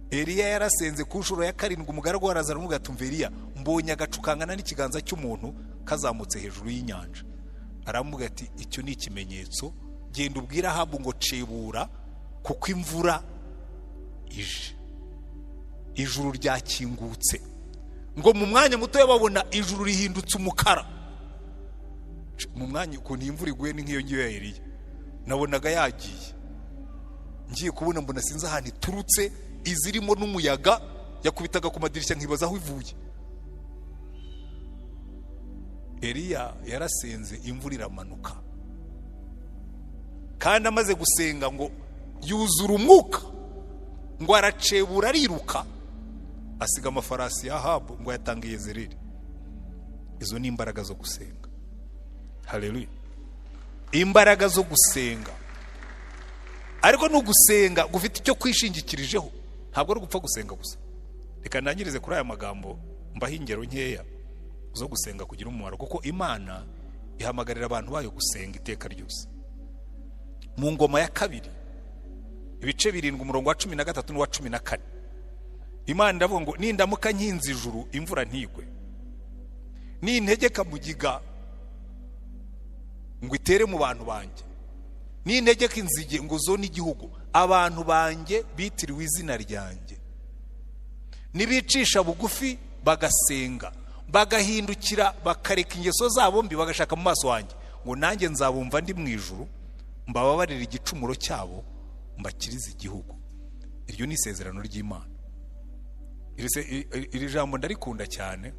Eliya yarasenze ku nshuro ya 7, umugaragu waraza aramubwira ati umva Eliya, mbonye agacukangana n'ikiganza cy'umuntu kazamutse hejuru y'inyanja. Aramubwira ati icyo ni ikimenyetso, genda ubwira Ahabu ngo cebura kuko imvura ije. Ijuru ryakingutse, ngo mu mwanya muto yababona ijuru rihindutse umukara. Mu mwanya ukuntu imvura iguye ni nk'iyo ngiyo ya Eliya, nabonaga yagiye. Ngiye kubona mbona sinzi ahantu iturutse, izirimo n'umuyaga, yakubitaga ku madirishya nkibaza aho ivuye. Eliya yarasenze, imvura iramanuka, kandi amaze gusenga ngo yuzura umwuka, ngo aracebura ariruka, asiga amafarasi ya Ahabu ngo yatanga Yezereli. Izo ni imbaraga zo gusenga. Haleluya. imbaraga zo gusenga. Ariko no gusenga gufite icyo kwishingikirijeho, ntabwo ari gupfa gusenga gusa. Reka ntangirize kuri aya magambo mbaho ingero nkeya zo gusenga kugira umumaro, kuko Imana ihamagarira abantu bayo gusenga iteka ryose. Mu ngoma ya kabiri ibice 7 umurongo wa 13 n'uwa 14, Imana iravuga ngo nindamuka nkinze ijuru imvura ntigwe, nintegeka mugiga ngo itere mu bantu banjye, nintegeka inzige ngo zone igihugu, abantu banjye bitiriwe izina ryanjye, nibicisha bugufi bagasenga bagahindukira bakareka ingeso zabo mbi bagashaka mu maso wanjye, ngo nanjye nzabumva ndi mu ijuru mbababarira igicumuro cyabo mbakiriza igihugu. Iryo ni isezerano ry'Imana. Iri jambo ndarikunda cyane.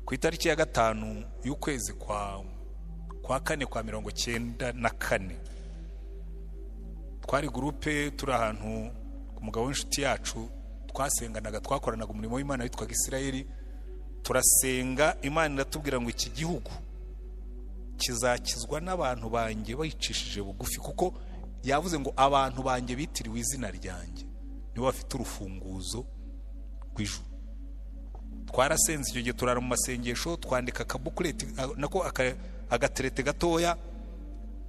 Ku itariki ya 5 y'ukwezi kwa 4 kwa 1994 twari groupe turi ahantu ku mugabo w'inshuti yacu, twasenganaga, twakoranaga umurimo w'Imana witwa Isirayeli. Turasenga, Imana iratubwira ngo iki gihugu kizakizwa n'abantu banjye bayicishije bugufi, kuko yavuze ngo abantu banjye bitiriwe izina ryanjye nibo bafite urufunguzo rw'ijuru. Twarasenze icyo gihe, turara mu masengesho, twandika akabukuleti nako agaterete gatoya.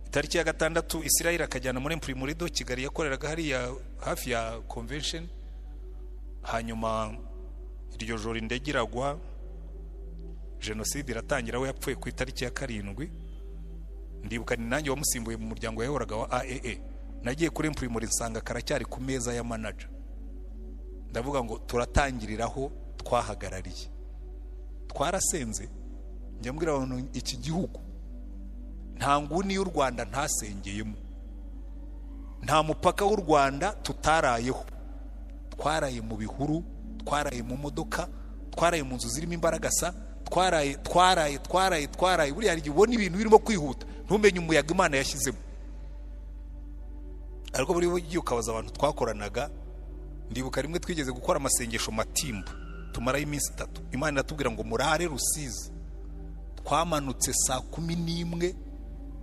Itariki ya 6 Isirayeli akajyana muri Imprimurido Kigali yakoreraga hariya hafi ya convention. Hanyuma iryo joro indege iragwa, jenoside iratangira. We yapfuye ku itariki ya 7. Ndibuka ni nanjye wamusimbuye mu muryango yayoboraga wa AAA. Nagiye kuri Imprimurido nsanga karacyari ku meza ya manager. Ndavuga ngo turatangiriraho twahagarariye. Twarasenze, njya mbwira abantu iki gihugu nta nguni y'u Rwanda ntasengeyemo, nta mupaka w'u Rwanda tutarayeho. Twaraye mu bihuru, twaraye mu modoka, twaraye mu nzu zirimo imbaragasa, twaraye buri hari ubona ibintu birimo kwihuta ntumenye umuyaga Imana yashyizemo. Ariko buri gihe ukabaza abantu twakoranaga. Ndibuka rimwe twigeze gukora amasengesho Matimba, tumara iminsi 3. Imana iratubwira ngo murare Rusizi. Twamanutse saa 11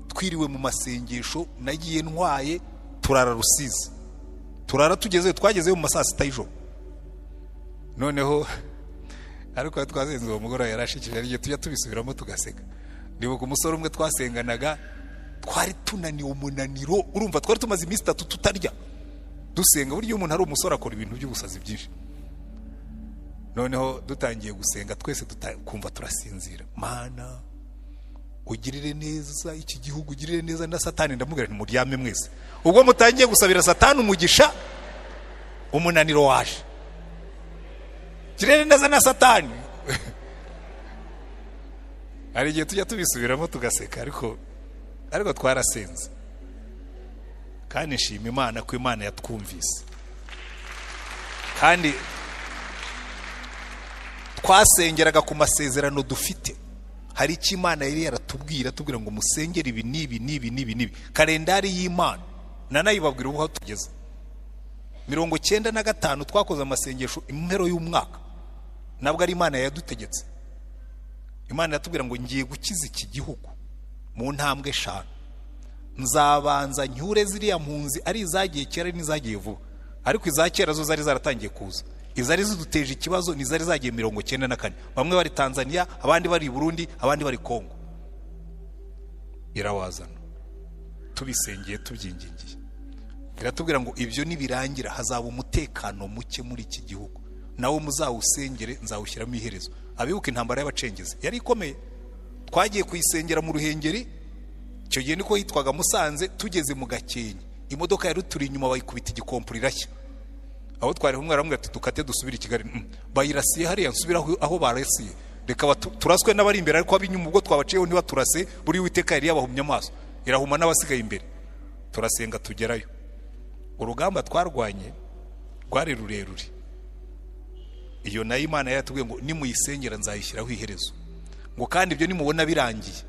twiriwe mu masengesho, nagiye ntwaye turara Rusizi. Turara twagezeyo mu masaa 6 y'ijoro. Noneho ariko twazenze uwo mugoroba yarashikije, ariye tujya tubisubiramo tugaseka. Ndibuka umusore umwe twasenganaga, twari tunaniwe umunaniro, urumva twari tumaze iminsi 3 tutarya dusenga. Buryo umuntu ari umusore akora ibintu by'ubusazi byinshi. Noneho dutangiye gusenga twese kumva turasinzira. Mana ugirire neza iki gihugu, ugirire neza na Satani. Ndamubwira nti muryame mwese. Ubwo mutangiye gusabira Satani umugisha, umunaniro waje. Girire neza na Satani. Ari igihe tujya tubisubiramo tugaseka, ariko twarasenze. Kandi nshima Imana ko Imana yatwumvise. Kandi twasengeraga ku masezerano dufite. Hari icyo Imana yari yaratubwira, tubwira ngo musengere ibi nibi. Kalendari y'Imana nanayibabwira ubu aho tugeze. 95 twakoze amasengesho impero y'umwaka. Nabwo ari Imana yadutegetse. Imana yatubwira ngo ngiye gukiza iki gihugu mu ntambwe 5. Nzabanza nyure ziriya mpunzi ari izagiye kera n'izagiye vuba. Ariko izakera zo zari zaratangiye kuza. Izari ziduteje ikibazo ni zari zagiye 94. Bamwe bari Tanzania, abandi bari Burundi, abandi bari Kongo. Irawazana. Tubisengeye tubyingingiye. Iratubwira ngo ibyo nibirangira hazaba umutekano muke muri iki gihugu. Nawo muzawusengere nzawushyiramo iherezo. Abibuka intambara y'abacengezi yari ikomeye. Twagiye kuyisengera mu Ruhengeri. Icyo gihe niko hitwaga Musanze. Tugeze mu Gakenke, imodoka yari turi inyuma bayikubita igikompuri irashya. Aho twari humwe aramwe ati dukate dusubira i Kigali. Bayirasiye hariya nsubira aho barasiye. Reka turaswe n'abari imbere, ariko abinyuma ubwo twabaciyeho niba turase buri witeka yari yabahumye amaso. Irahuma n'abasigaye imbere. Turasenga tugerayo. Urugamba twarwanye rwari rurerure. Iyo nayo Imana yatubwiye ngo nimuyisengera nzayishyiraho iherezo. Ngo kandi ibyo nimubona birangiye,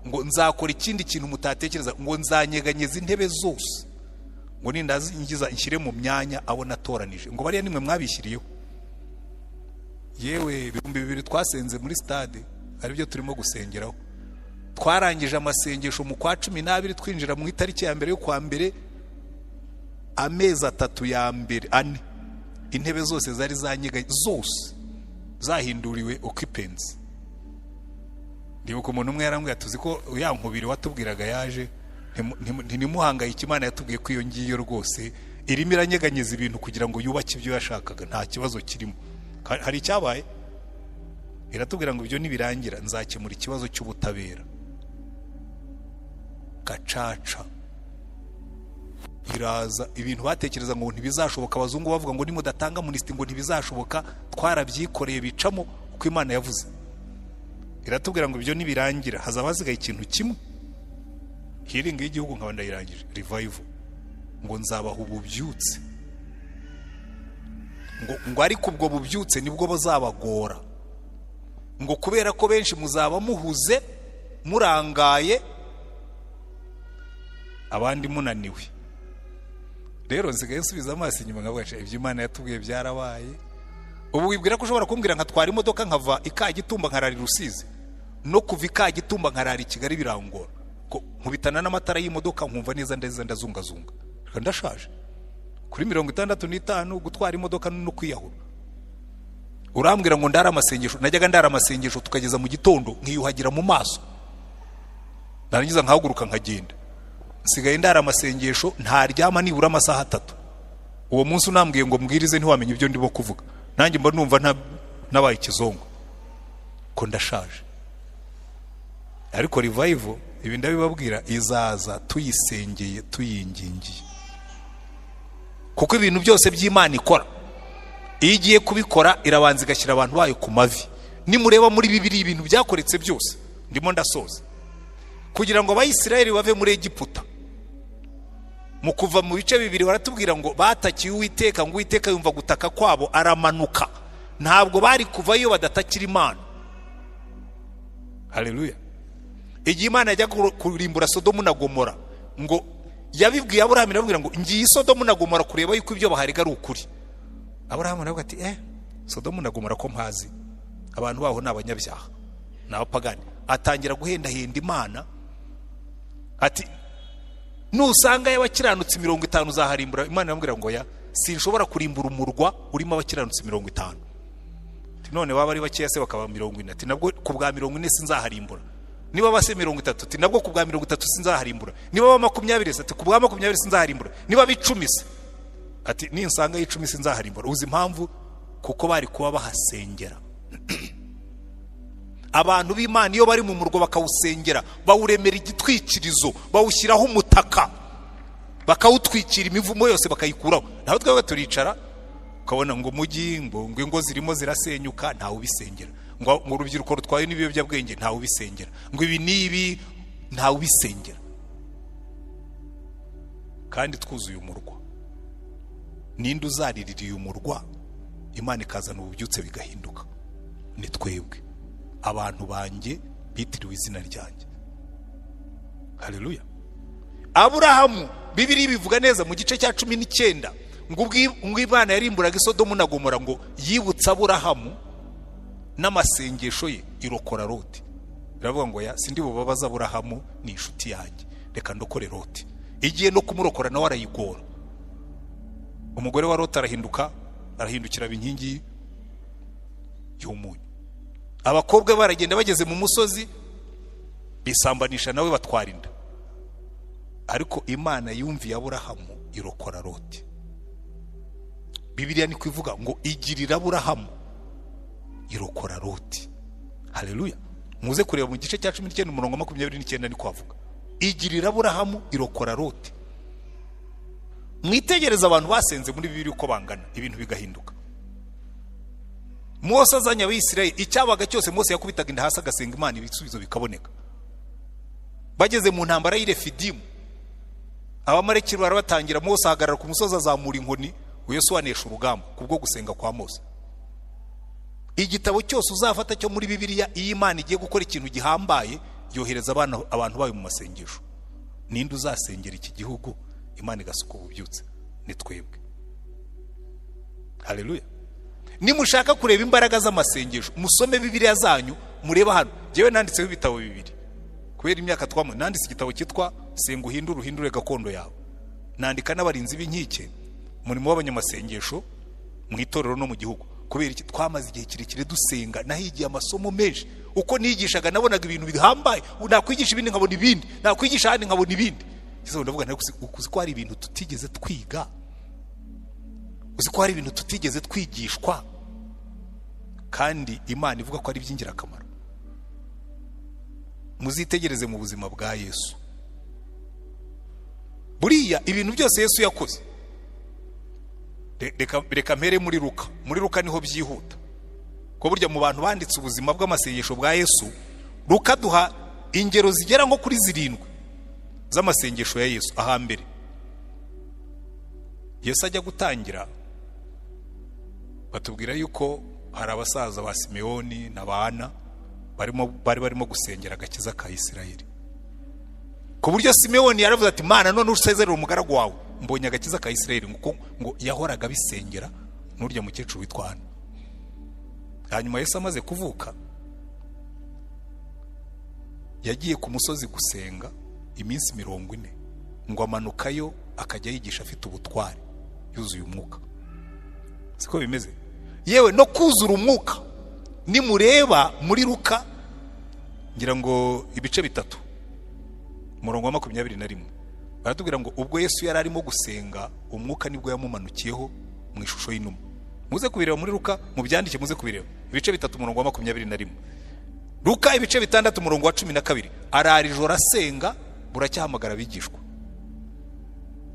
ngo nzakora ikindi kintu mutatekereza, ngo nzanyeganyeza intebe zose, ngo nindazingiza inshyire mu myanya abo natoranije. Ngo bariya nimwe mwabishyiriyeho. Yewe 2000 twasenze muri stade, ari byo turimo gusengeraho. twarangije amasengesho mu kwa 12 twinjira mu itariki ya mbere yo kwa mbere, amezi 3 ya mbere ane intebe zose zari zanyiga zose zahinduriwe occupancy. Ndibuka umuntu umwe yarambwiye atuzi ko ya nkubiri watubwiraga yaje, ntimuhangayike, Imana yatubwiye ko iyo ngiyo rwose irimo iranyeganyeza ibintu kugira ngo yubake ibyo yashakaga, nta kibazo kirimo. Hari icyabaye, iratubwira ngo ibyo nibirangira nzakemura ikibazo cy'ubutabera. Gacaca iraza, ibintu batekereza ngo ntibizashoboka, abazungu bavuga ngo nimudatanga munisiti ngo ntibizashoboka, twarabyikoreye bicamo uko Imana yavuze. Iratubwira ngo ibyo nibirangira hazaba hasigaye ikintu kimwe, healing y'igihugu nkaba ndayirangije, revival, ngo nzabaha ububyutse, ngo ariko ubwo bubyutse nibwo bazabagora, ngo kubera ko benshi muzaba muhuze murangaye abandi munaniwe. Rero nsigaye nsubiza amaso inyuma nkavuga ibyo Imana yatubwiye byarabaye. Ubu wibwira ko ushobora kumbwira nkatwara imodoka nkava Ikagitumba nkarari Rusizi, no kuva Ikagitumba nkarari Kigali birangora, nkubitana n'amatara y'imodoka nkumva neza ndazungazunga, ndashaje kuri 65 gutwara imodoka no kwiyahura. Urambwira ngo ndara amasengesho, najyaga ndara amasengesho tukageza mu gitondo nkiyuhagira mu maso, narangiza nkahaguruka nkagenda. Nsigaye ndara amasengesho ntaryama nibura amasaha 3. Uwo munsi unambwiye ngo mbwirize ntiwamenye ibyo ndibo kuvuga, nanjye mba numva nabaye ikizongo ko ndashaje. Ariko revival ibi ndabibabwira izaza tuyisengeye tuyingingiye, kuko ibintu byose by'Imana ikora iyo igiye kubikora irabanza igashyira abantu bayo ku mavi. Nimureba muri Bibiliya ibintu byakoretse byose, ndimo ndasoza, kugira ngo Abayisiraheli bave muri Egiputa, mu kuva mu bice bibiri baratubwira ngo batakiye Uwiteka, ngo Uwiteka yumva gutaka kwabo aramanuka. Ntabwo bari kuvayo badatakira Imana. Haleluya. Igihe Imana yajya kurimbura Sodomu na Gomora, ngo yabibwiye Aburahamu, irabwira ngo ngiye Sodomu na Gomora kureba yuko ibyo bahariga ari ukuri. Aburahamu nawe ati Sodomu na Gomora ko mpazi, abantu baho n'abanyabyaha n'abapagani. Atangira guhendahenda Imana ati nusanga y'abakiranutsi 50 uzaharimbura. Imana yambwira ngo sinshobora kurimbura umurwa urimo abakiranutsi 50. None baba ari bakeya se bakaba 40, ati nabwo ku bwa 40 sinzaharimbura. Niba base 30, ati nabwo ku bwa 30 sinzaharimbura. Niba ba 20 se, ati ku bwa 20 sinzaharimbura. Niba b10 se, ati ninsanga y10 sinzaharimbura. Uzi impamvu? Kuko bari kuba bahasengera. Abantu b'Imana iyo bari mu murwa bakawusengera, bawuremera igitwikirizo, bawushyiraho umutaka, bakawutwikira imivumo yose bakayikuraho. Naho twebwe turicara ukabona ngo mugi ngo ingo zirimo zirasenyuka, ntawe ubisengera. Ngo urubyiruko rutwaye n'ibiyobyabwenge, ntawe ubisengera. Ngo ibi nibi, ntawe ubisengera. Kandi twuzuye umurwa. Ninde uzariririye umurwa Imana ikazana ububyutse bigahinduka? Ni twebwe, abantu banjye bitiriwe izina ryanjye. Haleluya. Aburahamu Bibiliya bivuga neza mu gice cya 19 ngo Imana yarimburaga Sodomu na Gomora, ngo yibutsa Aburahamu n'amasengesho ye irokora Loti. Biravuga ngo sindi bubabaza Aburahamu ni inshuti yanjye, reka ndokore Loti. Igiye no kumurokora nawe arayigora. Umugore wa Loti arahindukira binkingi y'umunyu. Abakobwa baragenda bageze mu musozi bisambanisha nawe batwara inda. Ariko Imana yumviye Aburahamu irokora Loti. Bibiliya ni kwivuga ngo igirira Aburahamu irokora Loti. Haleluya. Muze kureba mu gice cya 19:29 ni kwavuga igirira Aburahamu irokora Loti. Mwitegereza abantu basenze muri Bibiliya uko bangana, ibintu bigahinduka. Mose azanya Abisirayeli, icyabaga cyose Mose yakubitaga inda hasi agasenga Imana, ibisubizo bikaboneka. Bageze mu ntambara y'Irefidimu, abamareki barabatangira, Mose ahagarara ku musozi azamura inkoni, uyosobanisha urugamba kubwo gusenga kwa Mose. Igitabo cyose uzafata cyo muri Bibiliya, iyi Imana igiye gukora ikintu gihambaye, yohereza abantu bayo mu masengesho. Ninde uzasengera iki gihugu Imana igasuka ububyutse? Ni twebwe. Haleluya. Nimushaka kureba imbaraga z'amasengesho, musome Bibiliya zanyu, mureba hano. Jewe nanditseho ibitabo 2. kubera imyaka twamwe nanditse igitabo cyitwa senga uhindure gakondo yawe, nandika n'abarinzi b'inkike umurimo w'abanyamasengesho mu itorero no mu gihugu. Kubera iki? Twamaze igihe kirekire dusenga, nahigiye amasomo menshi. Uko nigishaga nabonaga ibintu bihambaye, nakwigisha ibindi nkabona ibindi, nakwigisha handi nkabona ibindi. Kizo ndavuga nako uzi ko hari ibintu tutigeze twiga, uzi ko hari ibintu tutigeze twigishwa, kandi Imana ivuga ko ari by'ingirakamaro. Muzitegereze mu buzima bwa Yesu. Buriya ibintu byose Yesu yakoze, reka mpere muri Luka. Muri Luka niho byihuta, ko burya mu bantu banditse ubuzima bw'amasengesho bwa Yesu, Luka duha ingero zigera nko kuri 7 z'amasengesho ya Yesu. Ahambere Yesu ajya gutangira, batubwira yuko hari abasaza ba Simeoni na Bana bari barimo gusengera agakiza ka Isirayeli. Ku buryo Simeoni yaravuze ati, Mana none usezerera umugaragu wawe, mbonye agakiza ka Isirayeli. Ngo yahoraga bisengera n'urya mukecuru witwa Ana. Hanyuma Yesu amaze kuvuka, yagiye ku musozi gusenga iminsi 40, ngo amanukayo akajya yigisha afite ubutware, yuzuye umwuka. Siko bimeze? Yewe no kuzura umwuka nimureba muri Luka ngira ngo ibice 3 umurongo wa 21, baratubwira ngo ubwo Yesu yari arimo gusenga, umwuka nibwo yamumanukiyeho mu ishusho y'inuma. Muze kubireba muri Luka, mu byandike muze kubireba ibice 3 umurongo wa 21. Luka ibice 6 umurongo wa 12, arara ijoro asenga, buracyahamagara abigishwa.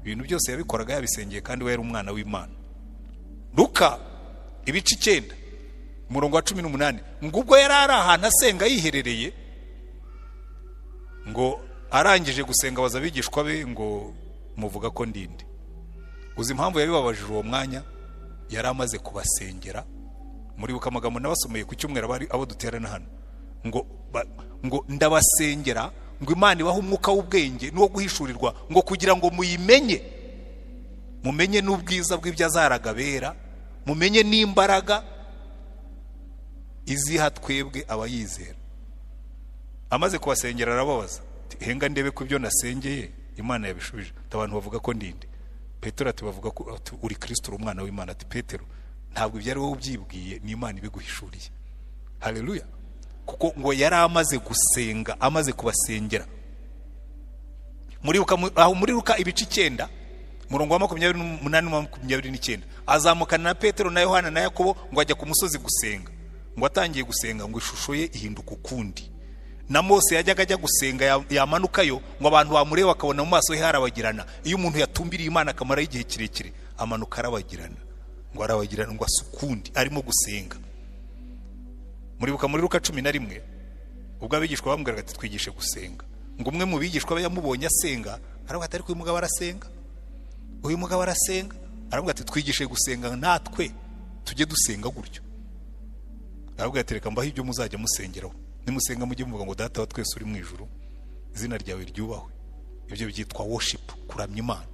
Ibintu byose yabikoraga yabisengeye, kandi we yari umwana w'Imana. Luka ibice 9 umurongo wa 18, ngo ubwo yari ari ahantu asenga yiherereye, ngo arangije gusenga baza abigishwa be ngo muvuga ko ndinde. Uzi impamvu yabibabajije uwo mwanya? Yari amaze kubasengera. Muri buka amagambo nabasomeye ku cyumweru bari abo duterana hano, ngo ndabasengera ngo Imana ibahe umwuka w'ubwenge n'uwo guhishurirwa, ngo kugira ngo mumenye n'ubwiza bw'ibyo azaragabera, mumenye n'imbaraga iziha twebwe abayizera. Amaze kubasengera arababaza, henga ndebe ko ibyo nasengeye Imana yabishubije. Abantu bavuga ko ndinde. Petero ati bavuga ko uri Kristo uri umwana w'Imana. Ati Petero, ntabwo ibyo ari wowe ubyibwiye, ni Imana ibiguhishuriye. Haleluya. Kuko ngo yari amaze gusenga, amaze kubasengera. Muri Luka ibice 9 umurongo wa 28-29, azamukana na Petero na Yohana na Yakobo, ngo ajya ku musozi gusenga. Ngo atangiye gusenga, ngo ishusho ye ihinduka ukundi. Na Mose yajyaga ajya gusenga, yamanukayo, ngo abantu bamureba bakabona mu maso he harabagirana. Iyo umuntu yatumbiriye Imana akamara igihe kirekire, amanuka arabagirana, ngo asukundi arimo gusenga. Muri Luka 11, ubwo abigishwa bamubwiraga ati twigishe gusenga, ngo umwe mu bigishwa be yamubonye asenga, aravuga ati ariko uyu mugabo arasenga, aravuga ati twigishe gusenga natwe tujye dusenga gutyo. Aravuga ati reka mbaho ibyo muzajya musengeraho, nimusenga mujye muvuga ngo Data wa twese uri mu ijuru, izina ryawe ryubahwe. Ibyo byitwa worship, kuramya Imana.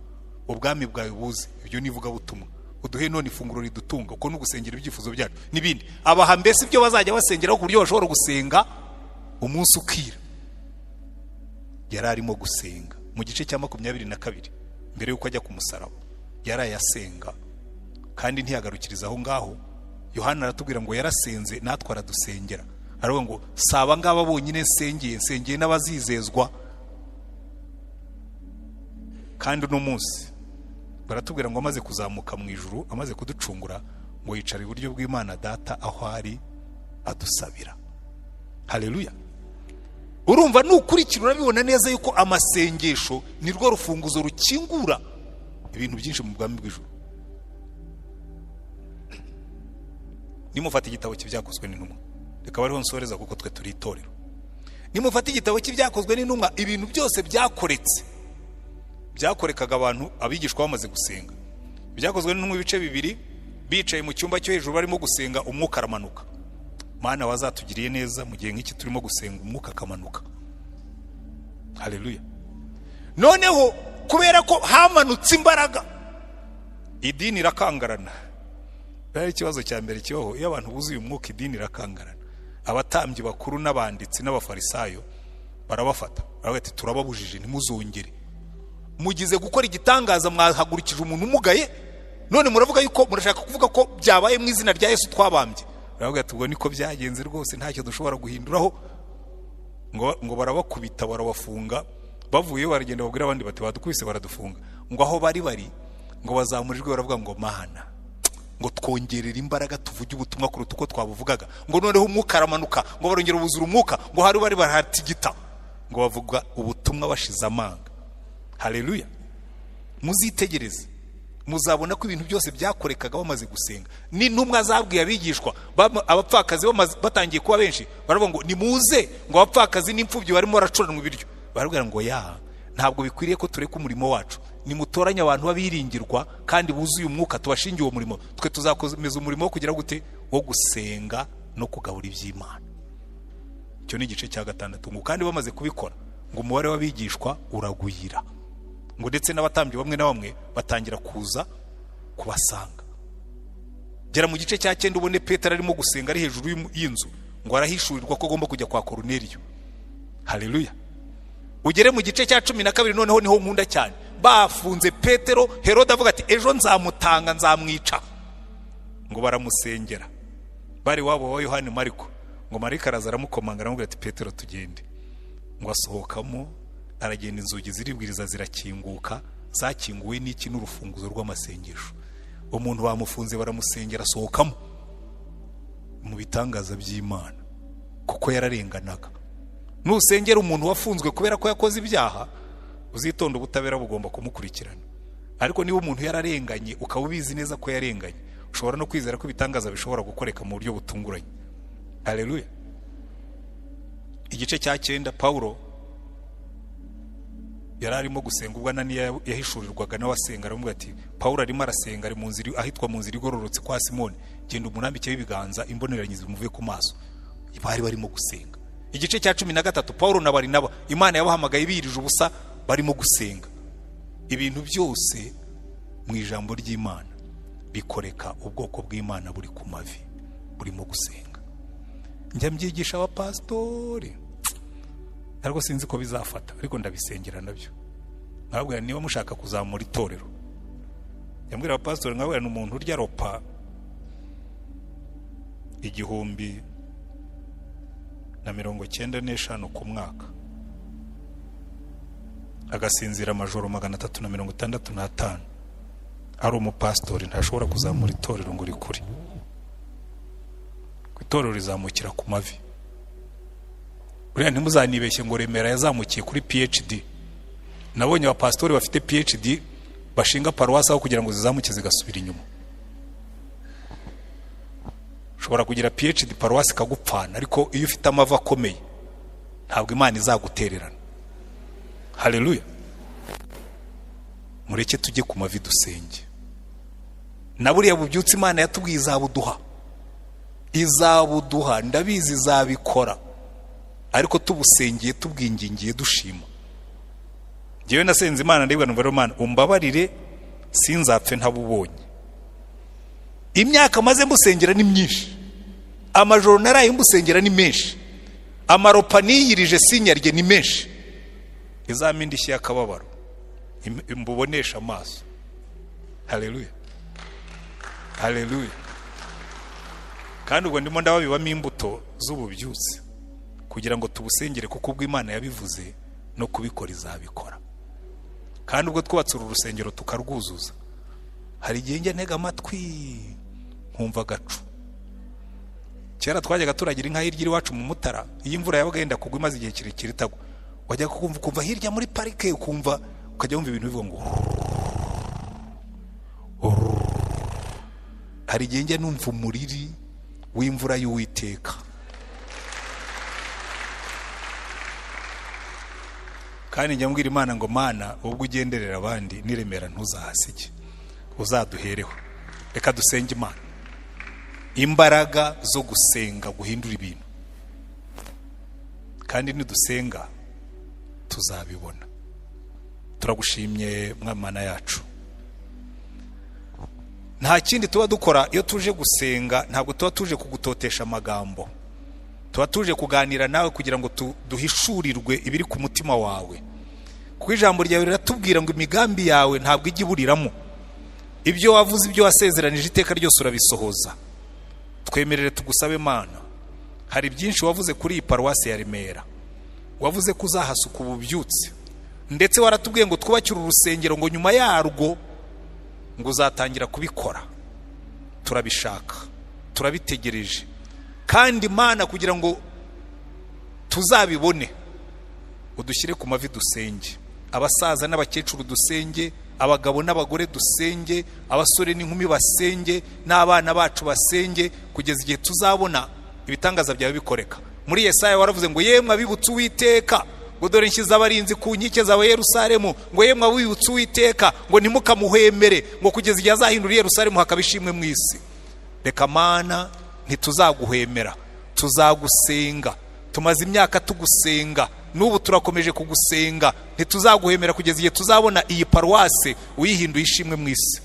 Ubwami bwawe buze, ibyo nivuga butumwa. Uduhe none ifunguro ridutunga, uko n'ugusengera ibyifuzo byacu n'ibindi. Abaha mbese ibyo bazajya basengeraho ku buryo bashobora gusenga umunsi ukira. Yari arimo gusenga mu gice cya 22 mbere yuko ajya ku musaraba, yarayasenga, kandi ntiyagarukiriza aho ngaho. Yohana aratubwira ngo yarasenze, natwe aradusengera. Aravuga ngo saba ngaba bonyine nsengeye n'abazizezwa. Kandi uno munsi baratubwira ngo amaze kuzamuka mu ijuru, amaze kuducungura, ngo yicara iburyo bw'Imana Data aho ari adusabira. Haleluya. Urumva nukurikira urabibona neza yuko amasengesho ni rwo rufunguzo rukingura ibintu byinshi mu bwami bw'ijuru. Nimufata igitabo cy'ibyakozwe n'intumwa, reka bariho nsoreza kuko twe turi itorero. Nimufata igitabo cy'ibyakozwe n'intumwa, ibintu byose byakorekaga abantu abigishwa bamaze gusenga. Byakozwe n'intumwa ibice 2, bicaye mu cyumba cyo hejuru barimo gusenga, umwuka aramanuka. Mana wazatugiriye neza mu gihe nk'iki turimo gusenga, umwuka akamanuka. Haleluya. Noneho kubera ko hamanutse imbaraga, idini irakangarana. Bari ikibazo cya mbere kibaho, iyo abantu buzuye umwuka idini irakangarana. Abatambyi bakuru n'abanditsi n'abafarisayo barabafata baravuga ati turababujije ntimuzongere, mugize gukora igitangaza mwahagurikije umuntu umugaye, none muravuga yuko murashaka kuvuga ko byabaye mu izina rya Yesu twabambye. Baravuga ati ubwo niko byagenze rwose ntacyo dushobora guhinduraho. Ngo barabakubita barabafunga, bavuye baragenda babwira abandi bati badukubise baradufunga. Ngo aho bari ngo bazamurijwe baravuga ngo Mana, ngo twongerera imbaraga tuvuge ubutumwa kuruta uko twabuvugaga. Ngo noneho umwuka aramanuka, ngo barongera ubuzura umwuka, ngo hari bari barahatigita, ngo bavuga ubutumwa bashize amanga. Haleluya. Muzitegereze muzabona ko ibintu byose byakorekaga bamaze gusenga. Ni ntumwa zabwiye abigishwa, abapfakazi batangiye kuba benshi, baravuga ngo nimuze, ngo abapfakazi n'imfubyi barimo baracuranwa ibiryo. Barabwira ngo ntabwo bikwiriye ko tureka umurimo wacu, nimutoranye abantu babiringirwa kandi buzuye umwuka tubashingiye uwo murimo, twe tuzakomeza umurimo wo kugira gute, wo gusenga no kugabura iby'Imana. Icyo ni igice cya 6. Ngo kandi bamaze kubikora, ngo umubare w'abigishwa uragwira, ngo ndetse n'abatambyi bamwe na bamwe batangira kuza kubasanga. Gera mu gice cya 9 ubone Petero arimo gusenga ari hejuru y'inzu, ngo arahishurirwa ko agomba kujya kwa Koruneliyo. Haleluya. Ugere mu gice cya 12 noneho niho nkunda cyane, bafunze Petero, Herode avuga ati ejo nzamutanga nzamwica. Ngo baramusengera bari wabo wa Yohani Mariko, ngo Mariko araza aramukomanga aramubwira ati Petero tugende. Ngo asohokamo, aragenda, inzugi ziribwiriza zirakinguka, zakinguwe n'iki n'urufunguzo rw'amasengesho. Umuntu bamufunze baramusengera asohokamo mu bitangaza by'Imana, kuko yararenganaga. Nusengera umuntu wafunzwe kubera ko yakoze ibyaha, uzitonda ubutabera bugomba kumukurikirana. Ariko niba umuntu yararenganye ukaba ubizi neza ko yarenganye, ushobora no kwizera ko ibitangaza bishobora gukoreka mu buryo butunguranye. Haleluya. Igice cya 9 Paulo yari arimo gusenga, ubwo Ananiya yahishurirwaga n'abasenga, aramubwira ati Paulo arimo arasenga ari mu nzira ahitwa mu nzira igororotse kwa Simoni, genda umunambike w'ibiganza imboneranyize bimuvuye ku maso. Bari barimo gusenga. Igice cya 13 Paulo na Barinaba Imana yabahamagaye birije ubusa barimo gusenga. Ibintu byose mu ijambo ry'Imana bikoreka ubwoko bw'Imana buri ku mavi burimo gusenga. Njya mbyigisha abapastori, ariko sinzi ko bizafata, ariko ndabisengera nabyo. Nkabwira niba mushaka kuzamura itorero, yambwira abapastori, nkabwira n'umuntu urya ropa 195 ku mwaka, agasinzira amajoro 365, ari umupastori ntashobora kuzamura itorero ngo rikure. Itorero rizamukira ku mavi. Buriya ntimuzanibeshye ngo Remera yazamukiye kuri PhD. Nabonye abapastori bafite PhD bashinga paruwasi aho kugira ngo zizamuke zigasubira inyuma. Ushobora kugira PhD paruwasi kagupfana, ariko iyo ufite amava akomeye ntabwo Imana izagutererana. Haleluya. Mureke tujye ku mavi dusenge. Na buriya bubyutse Imana yatubwiye izabuduha, ndabizi izabikora, ariko tubusengeye tubwingingiye dushima. Jewe nasenze Imana ndibwa numva Imana umbabarire sinzapfe ntabubonye. Imyaka maze mbusengera ni myinshi, amajoro naraye mbusengera ni menshi, amaropa niyirije sinyarye ni menshi. Izamindishye akababaro imbubonesha amaso. Haleluya. Haleluya. Kandi ubwo ndimo ndababibamo imbuto z'ububyutse kugira ngo tubusengere, kuko ubwo Imana yabivuze no kubikora izabikora. Kandi ubwo twubatse uru rusengero tukarwuzuza, hari igihe njya ntega amatwi nkumva gacu. Kera twajyaga turagira inka hirya iwacu mu Mutara, iyo imvura yabaga yenda kugwa imaze igihe kirekire itagwa, wajya kumva hirya muri parike, ukumva ukajya wumva ibintu bivuga ngo hari igihe njya numva umuriri w'imvura y'Uwiteka. Kandi njya mbwira Imana ngo Mana, ubwo ugenderera abandi niremera ntuzahasige, uzaduhereho. Reka dusenge Imana imbaraga zo gusenga guhindura ibintu, kandi nidusenga tuzabibona. Turagushimye Mana yacu. Nta kindi tuba dukora iyo tuje gusenga, ntabwo tuba tuje kugutotesha amagambo, tuba tuje kuganira nawe kugira ngo duhishurirwe ibiri ku mutima wawe, kuko ijambo ryawe riratubwira ngo imigambi yawe ntabwo ijya iburiramo. Ibyo wavuze, ibyo wasezeranije iteka ryose urabisohoza. Twemerere tugusabe Mana, hari byinshi wavuze kuri iyi paruwasi ya Remera. Wavuze ko uzahasuka ububyutse, ndetse waratubwiye ngo twubakire urusengero, ngo nyuma yarwo ngo uzatangira kubikora. Turabishaka, turabitegereje, kandi Mana kugira ngo tuzabibone udushyire ku mavi dusenge. Abasaza n'abakecuru dusenge, abagabo n'abagore dusenge, abasore n'inkumi basenge, n'abana bacu basenge, kugeza igihe tuzabona ibitangaza byawe bikoreka. Muri Yesaya waravuze ngo yemwe abibutse Uwiteka, ngo dore nshyize abarinzi ku nkike zawe Yerusalemu, ngo yemwe abibutse Uwiteka, ngo ntimukamuhwemere, ngo kugeza igihe azahindura Yerusalemu hakaba ishimwe mu isi. Reka Mana, ntituzaguhwemera, tuzagusenga. Tumaze imyaka tugusenga, n'ubu turakomeje kugusenga. Ntituzaguhemera kugeza igihe tuzabona iyi paruwase uyihinduye ishimwe mu isi.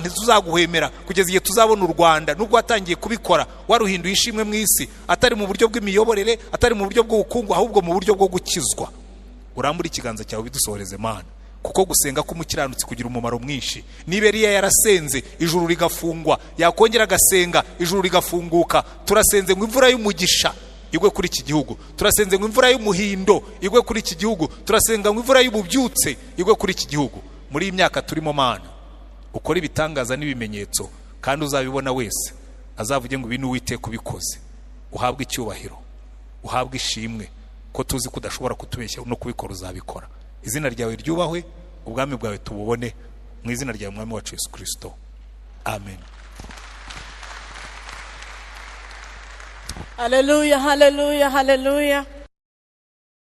Ntituzaguhemera kugeza igihe tuzabona u Rwanda nubwo watangiye kubikora waruhinduye ishimwe mu isi, atari mu buryo bw'imiyoborere, atari mu buryo bw'ubukungu, ahubwo mu buryo bwo gukizwa. Urambura ikiganza cyawe bidusohoreze Mana, kuko gusenga k'umukiranutsi kugira umumaro mwinshi. Niba Eliya yarasenze ijuru rigafungwa, yakongera agasenga ijuru rigafunguka. Turasenze ngo imvura y'umugisha igwe kuri iki gihugu, turasenze ngo imvura y'umuhindo igwe kuri iki gihugu, turasenga ngo imvura y'ububyutse igwe kuri iki gihugu. Muri iyi myaka turimo Mana, ukora ibitangaza n'ibimenyetso, kandi uzabibona wese azavuge ngo ibintu Uwiteka ubikoze. Uhabwe icyubahiro, uhabwe ishimwe, ko tuzi ko udashobora kutubeshya no kubikora uzabikora. Izina ryawe ryubahwe, ubwami bwawe tububone, mu izina rya Mwami wacu Yesu Kristo, amen. Hallelujah, hallelujah, hallelujah.